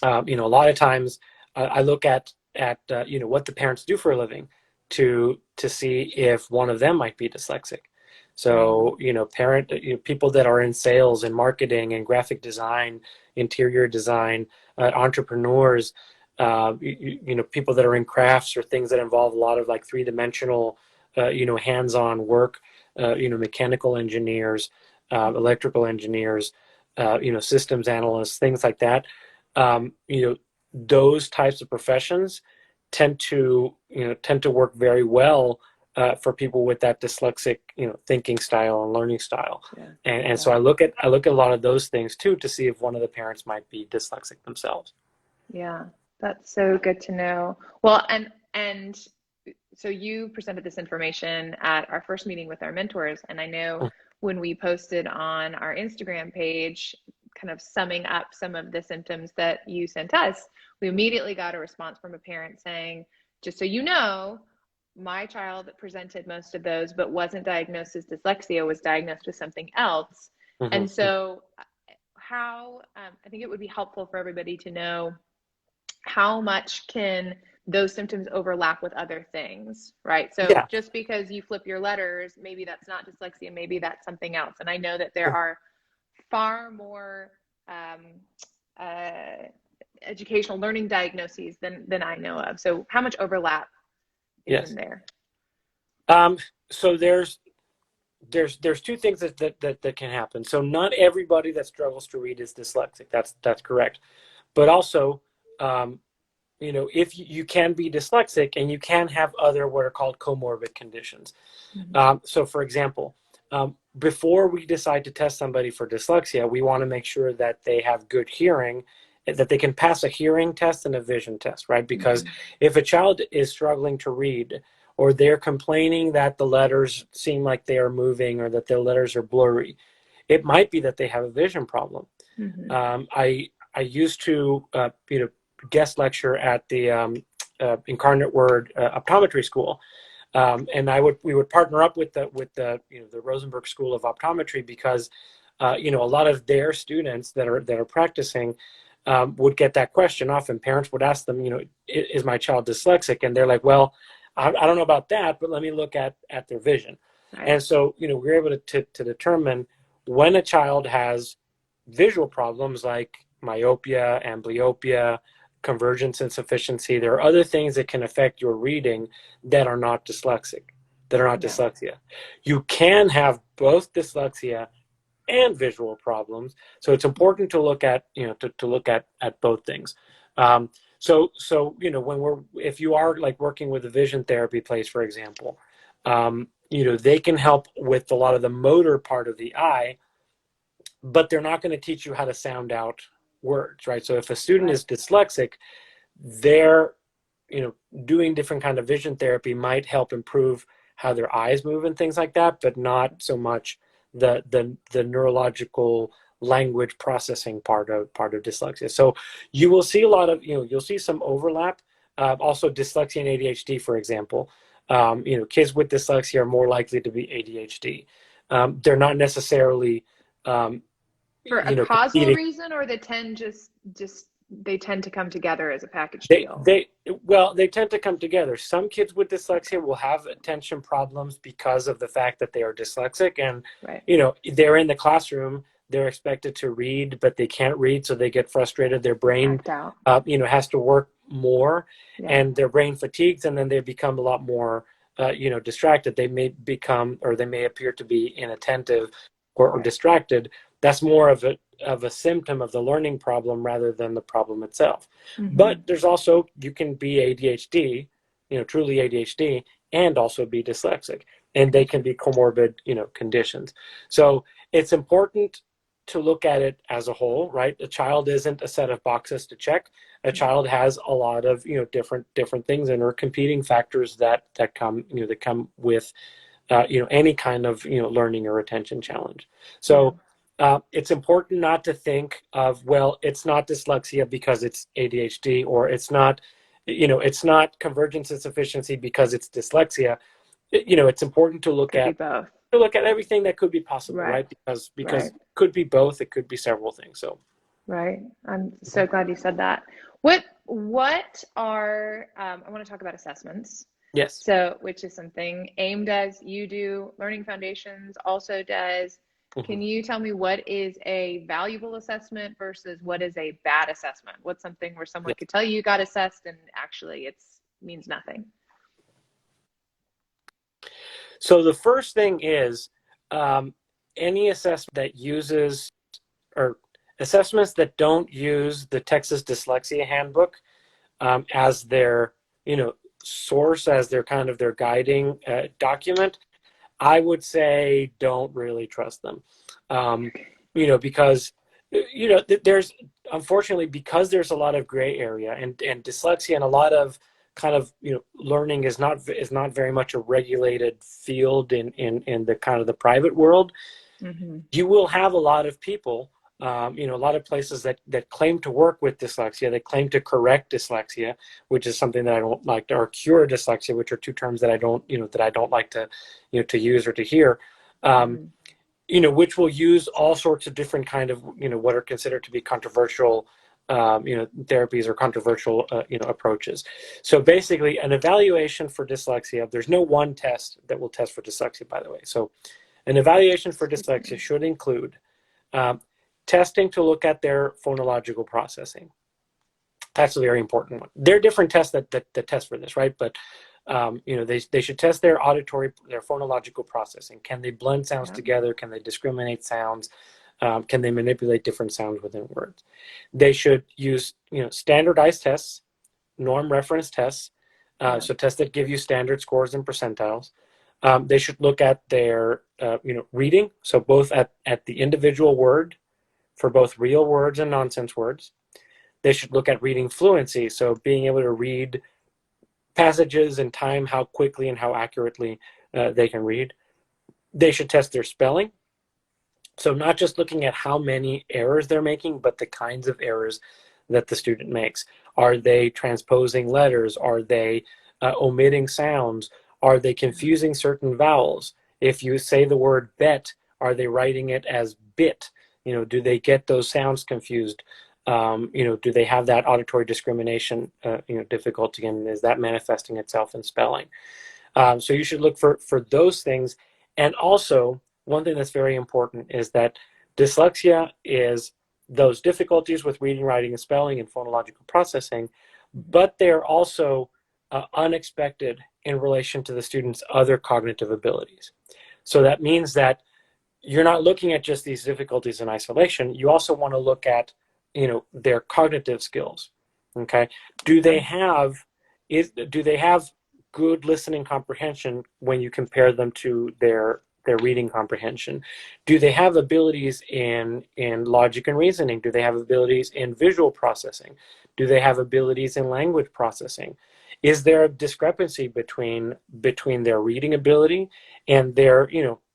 a lot of times I look at what the parents do for a living to see if one of them might be dyslexic. So, people that are in sales and marketing and graphic design, interior design, entrepreneurs, people that are in crafts or things that involve a lot of like three-dimensional, hands-on work, mechanical engineers, electrical engineers, systems analysts, things like that. um, you know, those types of professions tend to work very well for people with that dyslexic, thinking style and learning style. Yeah. And Yeah. so I look at a lot of those things too to see if one of the parents might be dyslexic themselves. Yeah. That's so good to know. Well, and so you presented this information at our first meeting with our mentors, and I know when we posted on our Instagram page, kind of summing up some of the symptoms that you sent us, we immediately got a response from a parent saying, just so you know, my child presented most of those, but wasn't diagnosed as dyslexia, was diagnosed with something else. And Mm-hmm. so, I think it would be helpful for everybody to know how much can those symptoms overlap with other things, right? So Yeah. just because you flip your letters, maybe that's not dyslexia, maybe that's something else. And I know that there are far more um, uh, educational learning diagnoses than I know of. So how much overlap is in Yes. there? So there's two things that can happen. So not everybody that struggles to read is dyslexic. That's correct. But also, um, if you can be dyslexic and you can have other what are called comorbid conditions. Mm-hmm. So, for example, before we decide to test somebody for dyslexia, we want to make sure that they have good hearing, that they can pass a hearing test and a vision test, right? Because Mm-hmm. if a child is struggling to read, or they're complaining that the letters seem like they are moving or that the letters are blurry, it might be that they have a vision problem. Mm-hmm. I used to guest lecture at the Incarnate Word optometry school, and we would partner up with the Rosenberg School of Optometry because a lot of their students that are practicing would get that question often. Parents would ask them, is my child dyslexic? And they're like, well, I don't know about that, but let me look at their vision. Right. And so we're able to determine when a child has visual problems like myopia, amblyopia, convergence insufficiency. There are other things that can affect your reading that are not dyslexic, that are not Yeah. dyslexia. You can have both dyslexia and visual problems, so it's important to look at to look at both things. If you are like working with a vision therapy place, for example, they can help with a lot of the motor part of the eye, but they're not going to teach you how to sound out words, right? So if a student Right. is dyslexic, they're doing different kind of vision therapy might help improve how their eyes move and things like that, but not so much the neurological language processing part of dyslexia. So you will see a lot of you'll see some overlap. Also, dyslexia and ADHD, for example, kids with dyslexia are more likely to be ADHD. They're not necessarily For a causal competing. reason, or they tend to come together as a package They deal? they well, they tend to come together. Some kids with Okay. dyslexia will have attention problems because of the fact that they are dyslexic, and Right. they're in the classroom, they're expected to read, but they can't read, so they get frustrated. Their They brain, act out. has to work more, Yeah. and their brain fatigues, and then they become a lot more, distracted. They may become, or they may appear to be inattentive or Right. distracted. That's more of a symptom of the learning problem rather than the problem itself. But Mm-hmm. there's also, you can be ADHD, truly ADHD, and also be dyslexic, and they can be comorbid, conditions. So it's important to look at it as a whole, right? A child isn't a set of boxes to check. A Right. child has a lot of, different things, and are competing factors that come, that come with, any kind of, learning or attention challenge. Yeah. So it's important not to think of, well, it's not dyslexia because it's ADHD, or it's not convergence insufficiency because it's dyslexia. It's important Could be both. to look at everything that could be possible, Right. right? Because Right. it could be both, it could be several things. So Right. I'm so glad you said that. What are I want to talk about assessments. yes. So, which is something AIM does, you do, Learning Foundations also does. Mhm. Can you tell me what is a valuable assessment versus what is a bad assessment? What's something where someone Yes. could tell you got assessed and actually it's means nothing? So the first thing is, any assessment that uses, or assessments that don't use the Texas Dyslexia Handbook as their, source, as their kind of their guiding document, I would say don't really trust them. Because there's, unfortunately, because there's a lot of gray area, and dyslexia, and a lot of kind of, learning is not very much a regulated field in the kind of the private world. Mm-hmm. You will have a lot of people, a lot of places that claim to work with dyslexia. They claim to correct dyslexia, which is something that I don't like, or cure dyslexia, which are two terms that I don't like to, to use or to hear. Um, Mm-hmm. which will use all sorts of different kind of, what are considered to be controversial, therapies, or controversial, approaches. So basically, an evaluation for dyslexia, there's no one test that will test for dyslexia, by the way. So an evaluation for Excuse dyslexia me. should include um, testing to look at their phonological processing. That's a very important one. There are different tests that test for this, right? But they should test their phonological processing. Can they blend sounds Yeah. together? Can they discriminate sounds? Can they manipulate different sounds within words? They should use, standardized tests, norm reference tests, Yeah. so tests that give you standard scores and percentiles. They should look at their, reading, so both at the individual word, for both real words and nonsense words. They should look at reading fluency, so being able to read passages and time, how quickly and how accurately they can read. They should test their spelling, so not just looking at how many errors they're making, but the kinds of errors that the student makes. Are they transposing letters? Are they omitting sounds? Are they confusing certain vowels? If you say the word bet, are they writing it as bit? Do they get those sounds confused? Do they have that auditory discrimination, difficulty, and is that manifesting itself in spelling? So you should look for those things. And also, one thing that's very important is that dyslexia is those difficulties with reading, writing, and spelling, and phonological processing, Mm-hmm. but they're also unexpected in relation to the student's other cognitive abilities. So that means that you're not looking at just these difficulties in isolation. You also want to look at, their cognitive skills. Okay, do they Okay. have do they have good listening comprehension when you compare them to their reading comprehension? Do they have abilities in logic and reasoning? Do they have abilities in visual processing? Do they have abilities in language processing? Is there a discrepancy between their reading ability and their,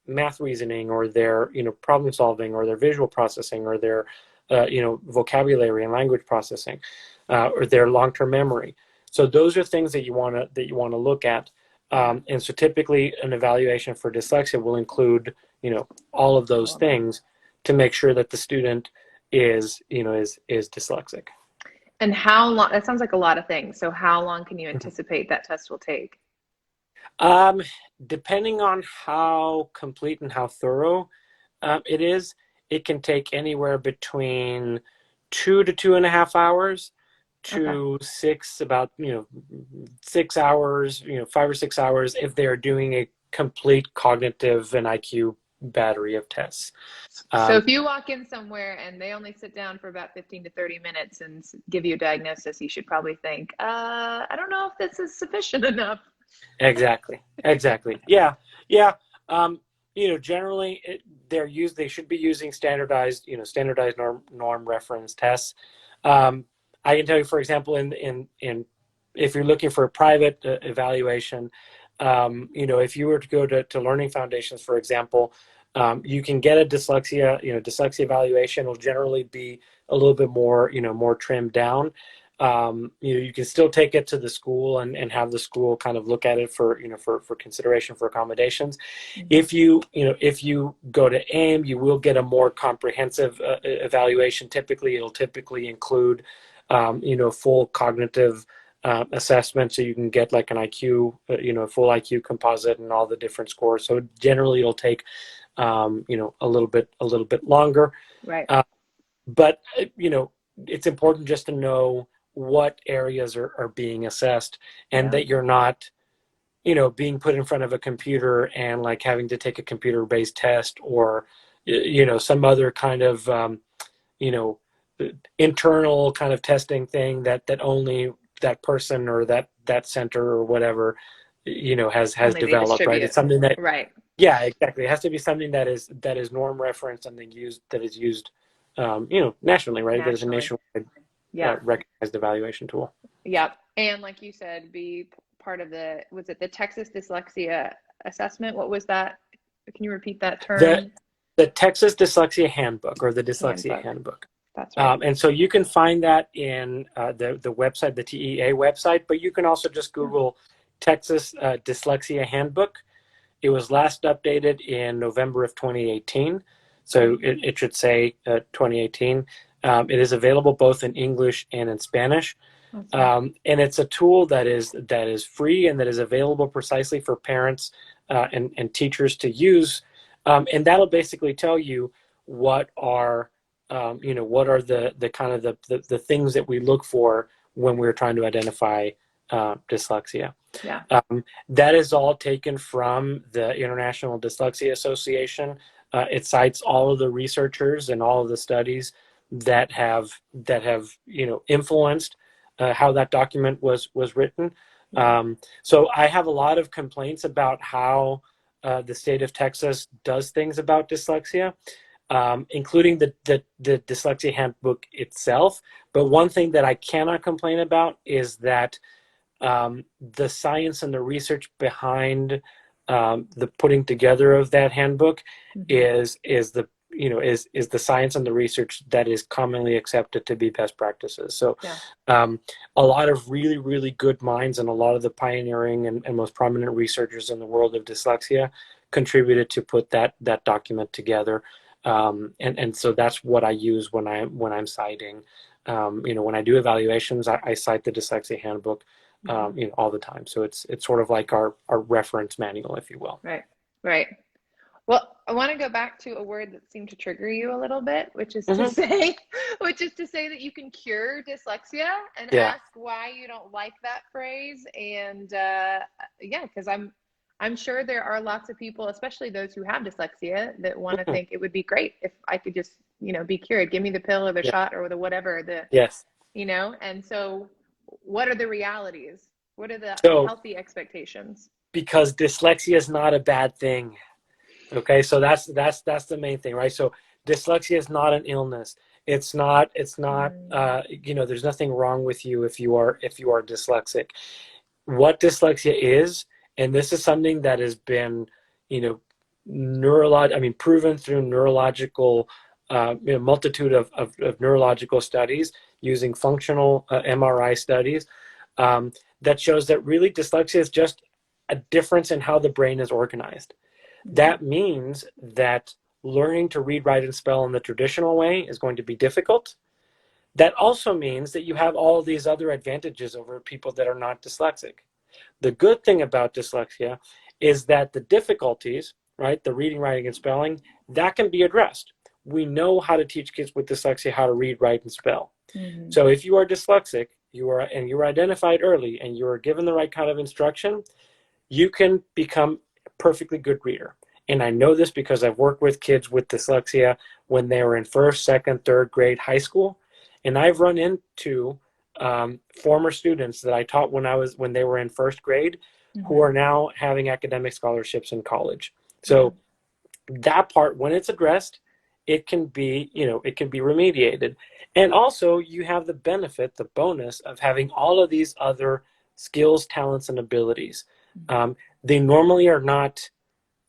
math reasoning, or their, problem solving, or their visual processing, or their vocabulary and language processing, or their long-term memory? So those are things that you want to look at. And so typically an evaluation for dyslexia will include, all of All those of them. things to make sure that the student is, is dyslexic. And how long? That sounds like a lot of things. So how long can you anticipate that test will take? Depending on how complete and how thorough it is, it can take anywhere between 2 to 2.5 hours to about 6 hours, 5 or 6 hours if they're doing a complete cognitive and IQ battery of tests. So if you walk in somewhere and they only sit down for about 15 to 30 minutes and give you a diagnosis, you should probably think, I don't know if this is sufficient enough. Exactly. Yeah. Generally they should be using standardized norm reference tests. I can tell you, for example, in if you're looking for a private evaluation, if you were to go to Learning Foundations, for example, you can get a dyslexia evaluation. Will generally be a little bit more, more trimmed down. You can still take it to the school and have the school kind of look at it for consideration for accommodations. If you go to AIM, you will get a more comprehensive evaluation. It'll typically include full cognitive assessment, so you can get like an IQ, full IQ composite and all the different scores. So generally it'll take a little bit longer. Right. But it's important just to know what areas are being assessed, and that you're not being put in front of a computer and like having to take a computer-based test, or some other kind of internal kind of testing thing that only that person or that center or whatever has developed. Right. It's something that, right. Yeah, exactly. It has to be something that is norm referenced, something that is used nationally, right? That is a nationwide recognized evaluation tool. Yep. And like you said, be part of was it the Texas Dyslexia assessment? What was that? Can you repeat that term? The Texas Dyslexia Handbook, or the Dyslexia Handbook. That's right. And so you can find that in the website, the TEA website, but you can also just Google Texas Dyslexia Handbook. It was last updated in November of 2018. So it should say 2018. It is available both in English and in Spanish. And it's a tool that is free and that is available precisely for parents and teachers to use. And that'll basically tell you what are the kind of the things that we look for when we're trying to identify dyslexia. Yeah. That is all taken from the International Dyslexia Association. It cites all of the researchers and all of the studies that have influenced how that document was written. So I have a lot of complaints about how the state of Texas does things about dyslexia, including the Dyslexia Handbook itself. But one thing that I cannot complain about is that the science and the research behind the putting together of that handbook is the science and the research that is commonly accepted to be best practices. So a lot of really, really good minds and a lot of the pioneering and most prominent researchers in the world of dyslexia contributed to put that document together. And so that's what I use when I'm citing. When I do evaluations, I cite the Dyslexia Handbook all the time. So it's sort of like our reference manual, if you will. Right. Well, I want to go back to a word that seemed to trigger you a little bit, which is to say that you can cure dyslexia, and ask why you don't like that phrase. And because I'm sure there are lots of people, especially those who have dyslexia, that want to think it would be great if I could just be cured. Give me the pill or the shot or the whatever. And so what are the realities? What are the healthy expectations? Because dyslexia is not a bad thing. Okay, so that's the main thing, right? So dyslexia is not an illness. It's not there's nothing wrong with you if you are dyslexic. What dyslexia is, and this is something that has been proven through neurological multitude of neurological studies using functional MRI studies, that shows that really dyslexia is just a difference in how the brain is organized. That means that learning to read, write, and spell in the traditional way is going to be difficult. That also means that you have all these other advantages over people that are not dyslexic. The good thing about dyslexia is that the difficulties, right, the reading, writing, and spelling, that can be addressed. We know how to teach kids with dyslexia how to read, write, and spell. Mm-hmm. So if you are dyslexic, you are identified early and you are given the right kind of instruction, you can become a perfectly good reader. And I know this because I've worked with kids with dyslexia when they were in first, second, third grade high school. And I've run into former students that I taught when they were in first grade, Mm-hmm. who are now having academic scholarships in college. So that part, when it's addressed, it can be remediated. And also you have the benefit, the bonus of having all of these other skills, talents, and abilities. They normally are not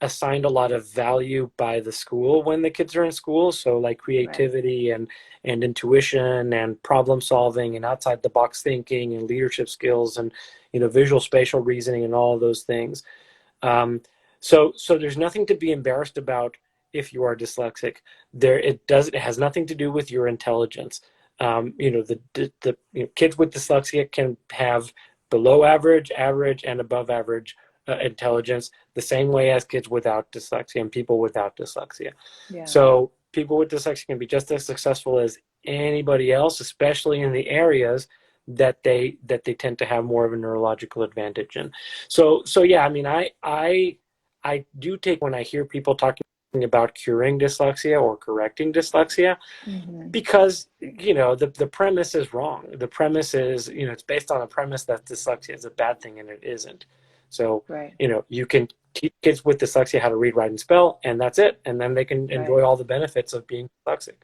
assigned a lot of value by the school when the kids are in school. So like creativity and intuition and problem solving and outside the box thinking and leadership skills and visual spatial reasoning and all of those things. So there's nothing to be embarrassed about if you are dyslexic. It has nothing to do with your intelligence. The kids with dyslexia can have below average, average, and above average intelligence, the same way as kids without dyslexia and people without dyslexia. Yeah. So people with dyslexia can be just as successful as anybody else, especially in the areas that they tend to have more of a neurological advantage in. So yeah, I mean, I do take when I hear people talking about curing dyslexia or correcting dyslexia, because the premise is wrong. The premise is it's based on a premise that dyslexia is a bad thing, and it isn't. So you can teach kids with dyslexia how to read, write, and spell, and that's it, and then they can enjoy all the benefits of being dyslexic.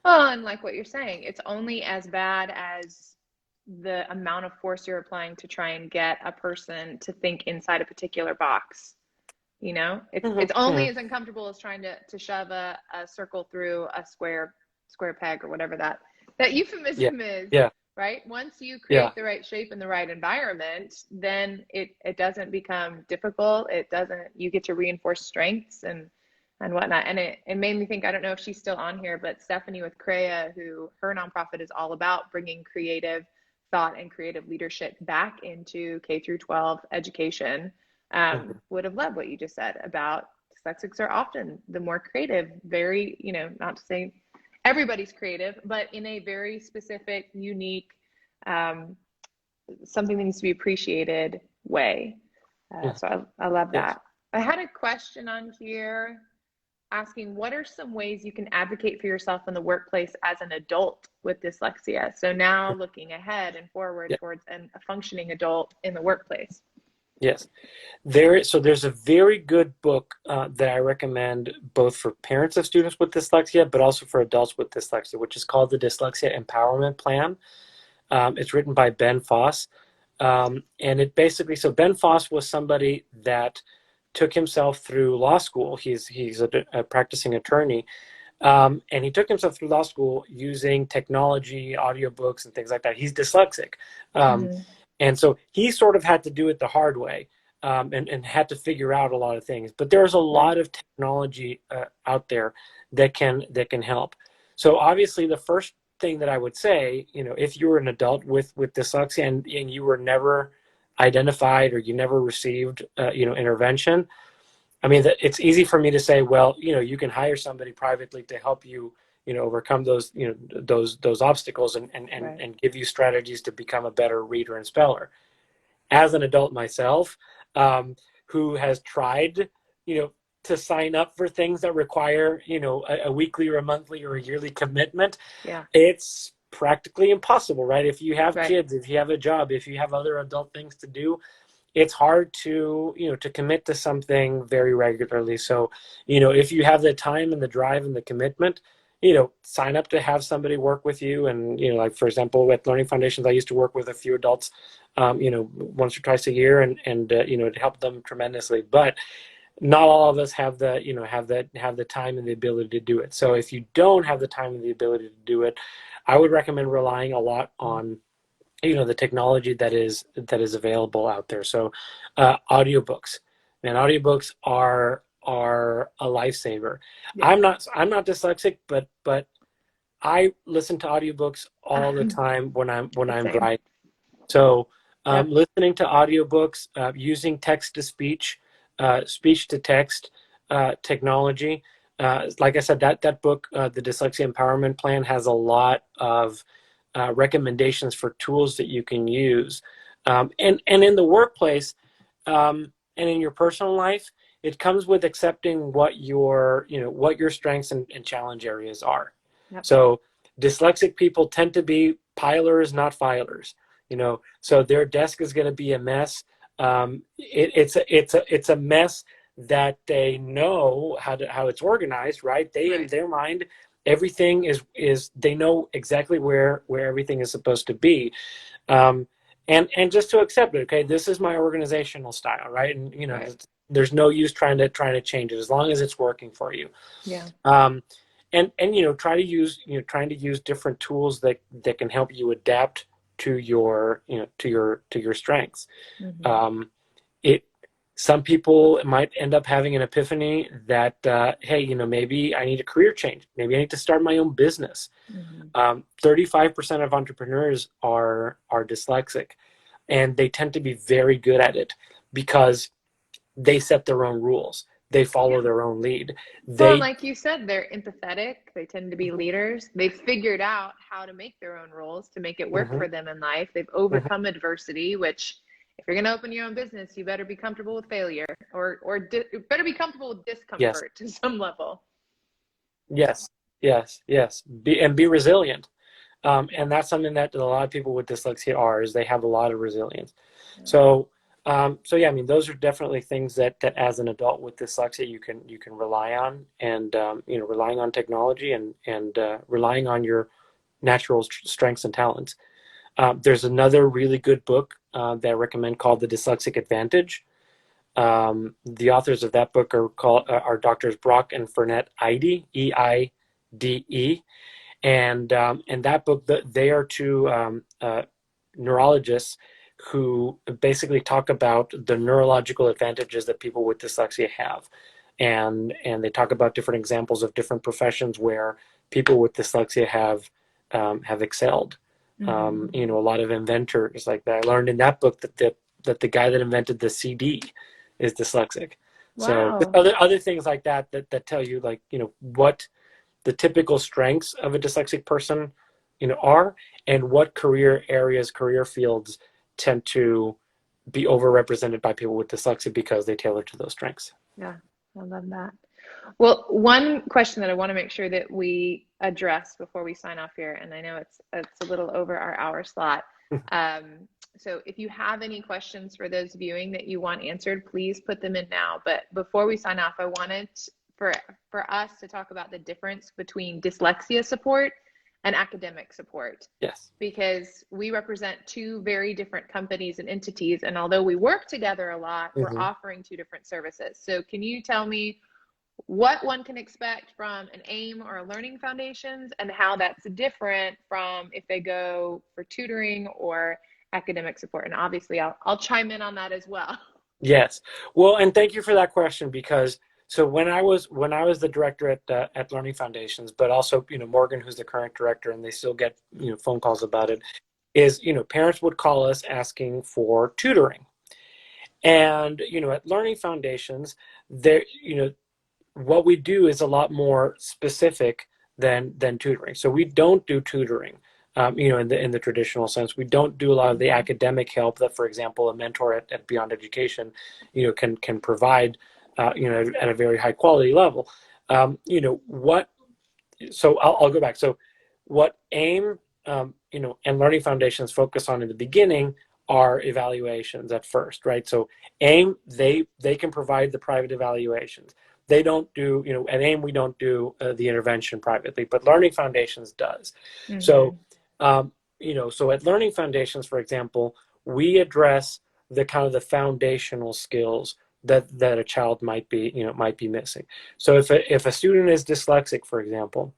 Well, and like what you're saying, it's only as bad as the amount of force you're applying to try and get a person to think inside a particular box. It's only as uncomfortable as trying to shove a circle through a square peg or whatever that euphemism is. Yeah. Right? Once you create the right shape and the right environment, then it doesn't become difficult. You get to reinforce strengths and whatnot. And it made me think, I don't know if she's still on here, but Stephanie with CREA, her nonprofit is all about bringing creative thought and creative leadership back into K through 12 education. Would have loved what you just said about dyslexics are often the more creative, very, not to say everybody's creative, but in a very specific, unique, something that needs to be appreciated way. So I love that. I had a question on here asking, what are some ways you can advocate for yourself in the workplace as an adult with dyslexia? So now looking ahead and forward towards a functioning adult in the workplace. Yes. There's a very good book that I recommend both for parents of students with dyslexia, but also for adults with dyslexia, which is called the Dyslexia Empowerment Plan. It's written by Ben Foss. And it basically, so Ben Foss was somebody that took himself through law school. He's a practicing attorney. And he took himself through law school using technology, audiobooks, and things like that. He's dyslexic. And so he sort of had to do it the hard way, and had to figure out a lot of things. But there's a lot of technology out there that can help. So obviously the first thing that I would say, if you were an adult with dyslexia and you were never identified or you never received intervention, I mean, it's easy for me to say, well, you can hire somebody privately to help you overcome those those obstacles and give you strategies to become a better reader and speller. As an adult myself, who has tried to sign up for things that require a weekly or a monthly or a yearly commitment, it's practically impossible, right? If you have kids, if you have a job, if you have other adult things to do, it's hard to to commit to something very regularly. So if you have the time and the drive and the commitment, sign up to have somebody work with you. And like, for example, with Learning Foundations, I used to work with a few adults once or twice a year, and it helped them tremendously. But not all of us have the have the time and the ability to do it. So if you don't have the time and the ability to do it, I would recommend relying a lot on the technology that is available out there. So audiobooks, and audiobooks are are a lifesaver. Yeah. I'm not dyslexic, but I listen to audiobooks all the time when I'm Same. driving. So Yep. listening to audiobooks, using text to speech, speech to text technology. Like I said, that book, the Dyslexia Empowerment Plan, has a lot of recommendations for tools that you can use. And in the workplace, and in your personal life, it comes with accepting what your strengths and challenge areas are. Yep. So dyslexic people tend to be pilers, not filers. So their desk is going to be a mess. It's a mess that they know how it's organized, right? In their mind, everything is they know exactly where everything is supposed to be. And just to accept it, okay, this is my organizational style, right? And there's no use trying to change it as long as it's working for you. Yeah. And trying to use different tools that can help you adapt to your strengths. Mm-hmm. Some people might end up having an epiphany that hey, maybe I need a career change. Maybe I need to start my own business. 35% of entrepreneurs are dyslexic, and they tend to be very good at it because they set their own rules. They follow their own lead. Well, like you said, they're empathetic. They tend to be leaders. They've figured out how to make their own rules to make it work for them in life. They've overcome adversity, which if you're going to open your own business, you better be comfortable with failure or better be comfortable with discomfort to some level. Yes. Be resilient. And that's something that a lot of people with dyslexia are, is they have a lot of resilience. So yeah, I mean, those are definitely things that as an adult with dyslexia you can rely on, and relying on technology and relying on your natural strengths and talents. There's another really good book that I recommend called The Dyslexic Advantage. The authors of that book are Doctors Brock and Fernette Eide, Eide, and that book, they are two neurologists who basically talk about the neurological advantages that people with dyslexia have, and they talk about different examples of different professions where people with dyslexia have excelled. A lot of inventors like that. I learned in that book that the guy that invented the CD is dyslexic. Wow. So other things like that tell you, like, what the typical strengths of a dyslexic person are, and what career areas, career fields tend to be overrepresented by people with dyslexia because they tailor to those strengths. Yeah, I love that. Well, one question that I want to make sure that we address before we sign off here, and I know it's a little over our hour slot. So if you have any questions for those viewing that you want answered, please put them in now. But before we sign off, I wanted for us to talk about the difference between dyslexia support and academic support. Yes. Because we represent two very different companies and entities, and although we work together a lot, we're offering two different services. So can you tell me what one can expect from an AIM or a Learning Foundations, and how that's different from if they go for tutoring or academic support? And obviously I'll chime in on that as well. Yes. Well, and thank you for that question, because so when I was the director at Learning Foundations, but also Morgan, who's the current director, and they still get phone calls about it, is parents would call us asking for tutoring, and at Learning Foundations, there what we do is a lot more specific than tutoring. So we don't do tutoring, in the traditional sense. We don't do a lot of the academic help that, for example, a mentor at Beyond Education, can provide, at a very high quality level. So I'll go back. So what AIM, and Learning Foundations focus on in the beginning are evaluations at first, right? So AIM, they can provide the private evaluations. They don't do, at AIM, we don't do the intervention privately, but Learning Foundations does. So, so at Learning Foundations, for example, we address the kind of the foundational skills that a child might be missing. So if a student is dyslexic, for example,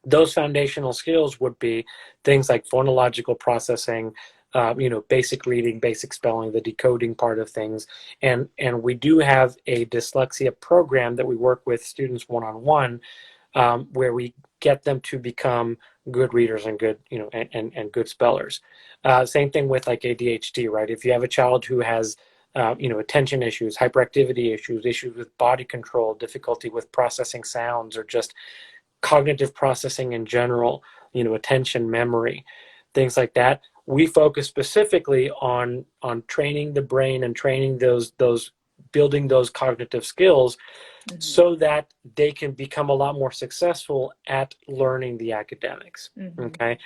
those foundational skills would be things like phonological processing, basic reading, basic spelling, the decoding part of things. And we do have a dyslexia program that we work with students one-on-one, where we get them to become good readers and good, and good spellers. Same thing with like ADHD, right? If you have a child who has, attention issues, hyperactivity issues, issues with body control, difficulty with processing sounds, or just cognitive processing in general, attention, memory, things like that. We focus specifically on training the brain and training those building those cognitive skills, Mm-hmm. so that they can become a lot more successful at learning the academics. Mm-hmm. Okay.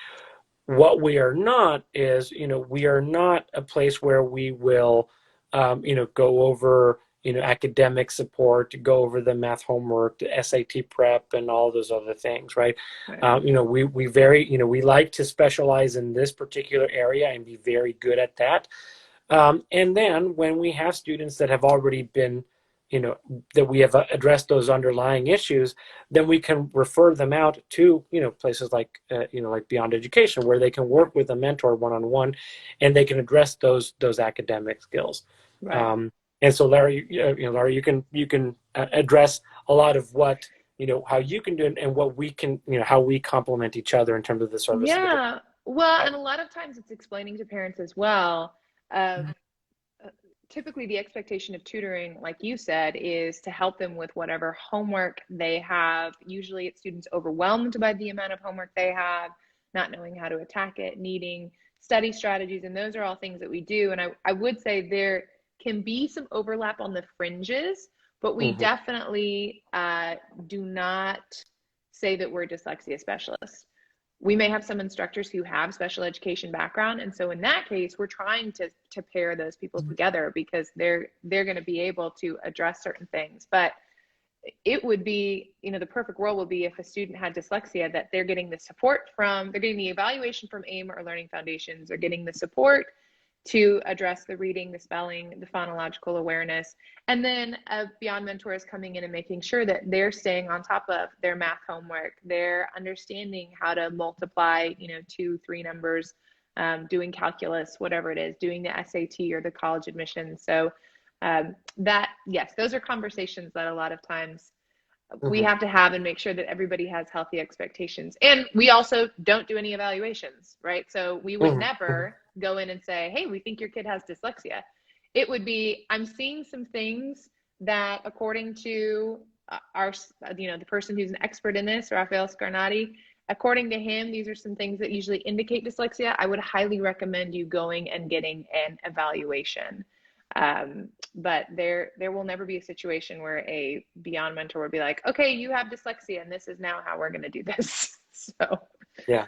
What we are not is, we are not a place where we will, go over, academic support, go over the math homework, the SAT prep, and all those other things, right? Right. We like to specialize in this particular area and be very good at that. And then when we have students that have already been, that we have addressed those underlying issues, then we can refer them out to, places like, like Beyond Education, where they can work with a mentor one-on-one, and they can address those academic skills. Right. And so, Larry, Lara, you can address a lot of what, how you can do it, and what we can, how we complement each other in terms of the service. Yeah. Well, and a lot of times it's explaining to parents as well. Typically the expectation of tutoring, like you said, is to help them with whatever homework they have. Usually it's students overwhelmed by the amount of homework they have, not knowing how to attack it, needing study strategies. And those are all things that we do. And I would say there can be some overlap on the fringes, but we definitely do not say that we're dyslexia specialists. We may have some instructors who have special education background. And so in that case, we're trying to pair those people together, because they're going to be able to address certain things. But it would be, the perfect world would be if a student had dyslexia, that they're getting the support they're getting the evaluation from AIM or Learning Foundations, or getting the support to address the reading, the spelling, the phonological awareness. And then Beyond Mentor is coming in and making sure that they're staying on top of their math homework. They're understanding how to multiply, 2, 3 numbers, doing calculus, whatever it is, doing the SAT or the college admission. So yes, those are conversations that a lot of times we have to have, and make sure that everybody has healthy expectations. And we also don't do any evaluations, right? So we would never go in and say, hey, we think your kid has dyslexia. It would be, I'm seeing some things that, according to the person who's an expert in this, Rafael Scarnati, according to him, these are some things that usually indicate dyslexia. I would highly recommend you going and getting an evaluation. But there will never be a situation where a Beyond Mentor would be like, okay, you have dyslexia, and this is now how we're going to do this. So yeah.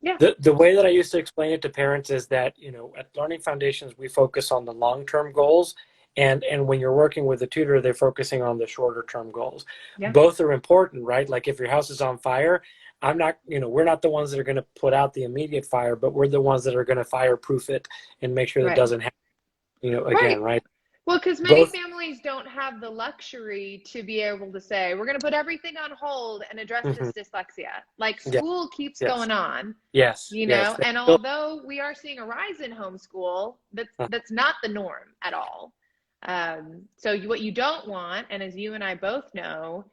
Yeah. The way that I used to explain it to parents is that, at Learning Foundations, we focus on the long-term goals. And when you're working with a tutor, they're focusing on the shorter-term goals. Yeah. Both are important, right? Like if your house is on fire, we're not the ones that are going to put out the immediate fire, but we're the ones that are going to fireproof it and make sure that doesn't happen, again, right? Well, because many families don't have the luxury to be able to say, we're going to put everything on hold and address this dyslexia. Like school keeps going on. Yes. And although we are seeing a rise in homeschool, that's not the norm at all. So what you don't want, and as you and I both know,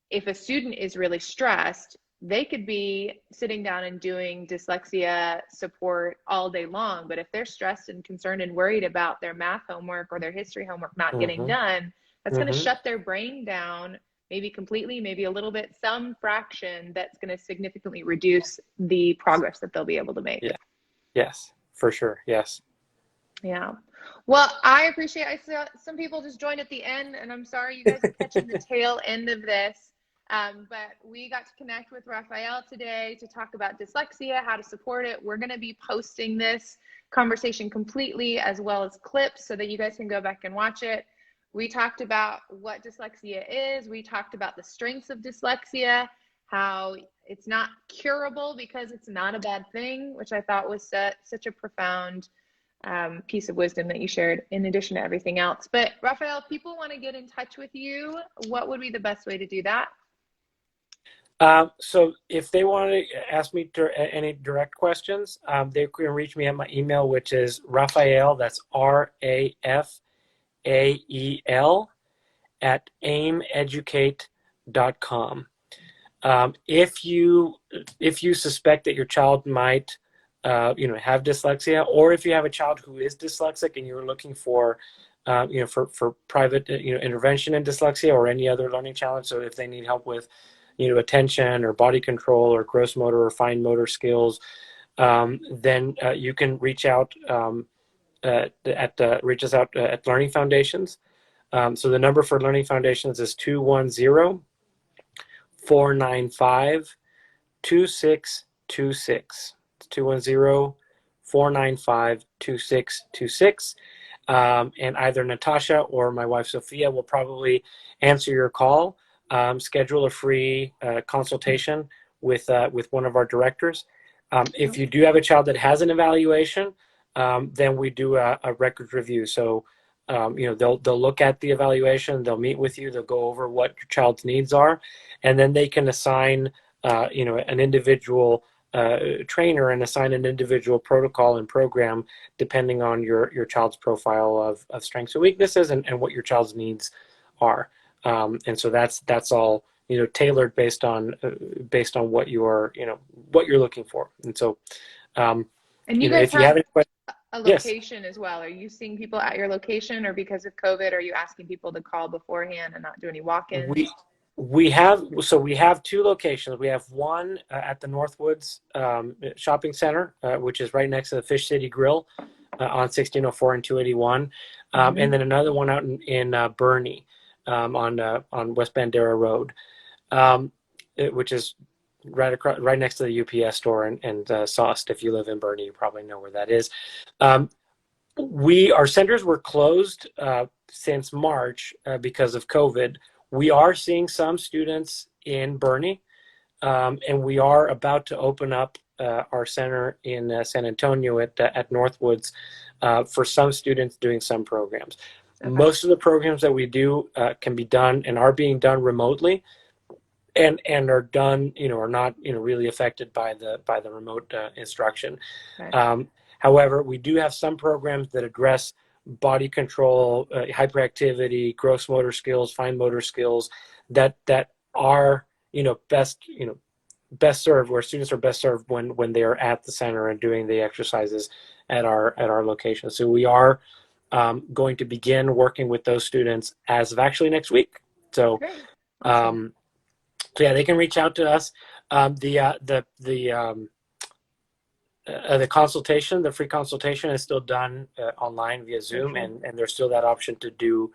if a student is really stressed, they could be sitting down and doing dyslexia support all day long. But if they're stressed and concerned and worried about their math homework or their history homework not getting done, that's going to shut their brain down, maybe completely, maybe a little bit, some fraction that's going to significantly reduce the progress that they'll be able to make. Yeah. Yes, for sure. Yes. Yeah. Well, I appreciate, I saw some people just joined at the end, and I'm sorry you guys are catching the tail end of this. But we got to connect with Rafael today to talk about dyslexia, how to support it. We're going to be posting this conversation completely, as well as clips, so that you guys can go back and watch it. We talked about what dyslexia is. We talked about the strengths of dyslexia, how it's not curable because it's not a bad thing, which I thought was such a profound piece of wisdom that you shared, in addition to everything else. But Rafael, if people want to get in touch with you, what would be the best way to do that? So if they want to ask me any direct questions, they can reach me at my email, which is Rafael, that's Rafael at aimeducate.com. If you suspect that your child might have dyslexia, or if you have a child who is dyslexic and you're looking for for private intervention in dyslexia or any other learning challenge, so if they need help with attention or body control or gross motor or fine motor skills, then you can reach out reach us out at Learning Foundations. So the number for Learning Foundations is 210-495-2626. It's 210-495-2626. And either Natasha or my wife Sophia will probably answer your call. Schedule a free consultation with one of our directors. If you do have a child that has an evaluation, then we do a record review. So they'll look at the evaluation, they'll meet with you, they'll go over what your child's needs are, and then they can assign an individual trainer and assign an individual protocol and program depending on your child's profile of strengths and weaknesses and what your child's needs are. And so that's all tailored based on what you're looking for. And so and you guys if you have any questions, a location as well. Are you seeing people at your location, or because of COVID, are you asking people to call beforehand and not do any walk-ins? We have two locations. We have one at the Northwoods Shopping Center, which is right next to the Fish City Grill on 1604 and 281, and then another one out in Bernie on West Bandera Road, which is right next to the UPS store and Sost. If you live in Bernie, you probably know where that is. Our centers were closed since March because of COVID. We are seeing some students in Bernie, and we are about to open up our center in San Antonio at Northwoods for some students doing some programs. Okay. Most of the programs that we do can be done and are being done remotely, and are done, are not, really affected by the remote instruction. Okay. However, we do have some programs that address body control, hyperactivity, gross motor skills, fine motor skills that are, best served, where students are best served when they are at the center and doing the exercises at our location. So we are going to begin working with those students as of actually next week. So, awesome. So yeah, they can reach out to us. The consultation, the free consultation, is still done online via Zoom, and there's still that option to do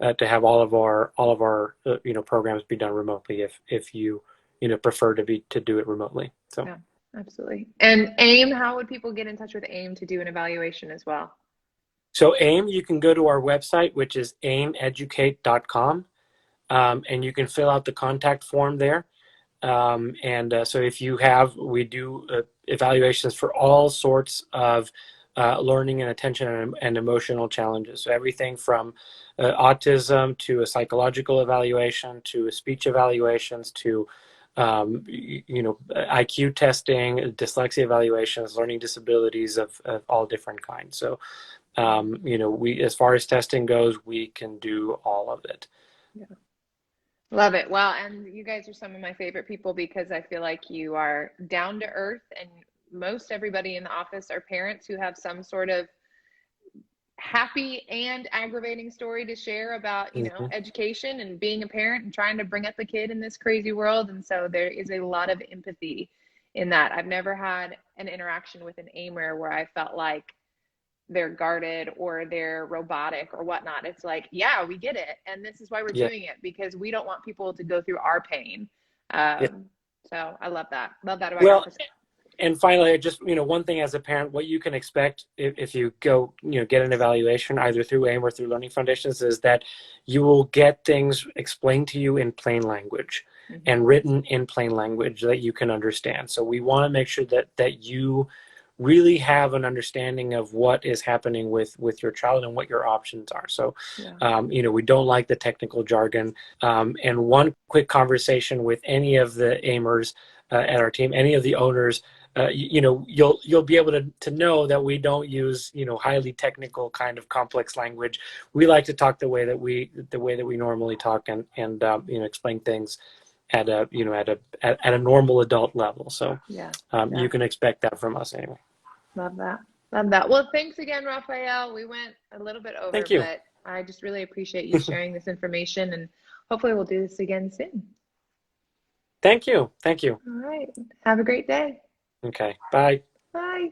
to have all of our programs be done remotely if you prefer to do it remotely. So yeah, absolutely. And AIM, how would people get in touch with AIM to do an evaluation as well? So AIM, you can go to our website, which is aimeducate.com. And you can fill out the contact form there. So if we do evaluations for all sorts of learning and attention and emotional challenges. So everything from autism to a psychological evaluation to a speech evaluations to IQ testing, dyslexia evaluations, learning disabilities of all different kinds. So we, as far as testing goes, we can do all of it. Yeah. Love it. Well, and you guys are some of my favorite people because I feel like you are down to earth, and most everybody in the office are parents who have some sort of happy and aggravating story to share about, education and being a parent and trying to bring up a kid in this crazy world. And so there is a lot of empathy in that. I've never had an interaction with an aimer where I felt like they're guarded or they're robotic or whatnot. It's like, yeah, we get it. And this is why we're doing it, because we don't want people to go through our pain. So I love that. Love that about your office. And finally, just, one thing as a parent, what you can expect if you go, get an evaluation either through AIM or through Learning Foundations is that you will get things explained to you in plain language and written in plain language that you can understand. So we want to make sure that you really have an understanding of what is happening with your child and what your options are. So, Yeah. we don't like the technical jargon. And one quick conversation with any of the aimers at our team, any of the owners, you'll be able to know that we don't use highly technical kind of complex language. We like to talk the way that we normally talk, and explain things at a normal adult level. So Yeah. you can expect that from us anyway. Love that. Love that. Well, thanks again, Rafael. We went a little bit over, Thank you. but I just really appreciate you sharing this information, and hopefully we'll do this again soon. Thank you. All right. Have a great day. Okay. Bye. Bye.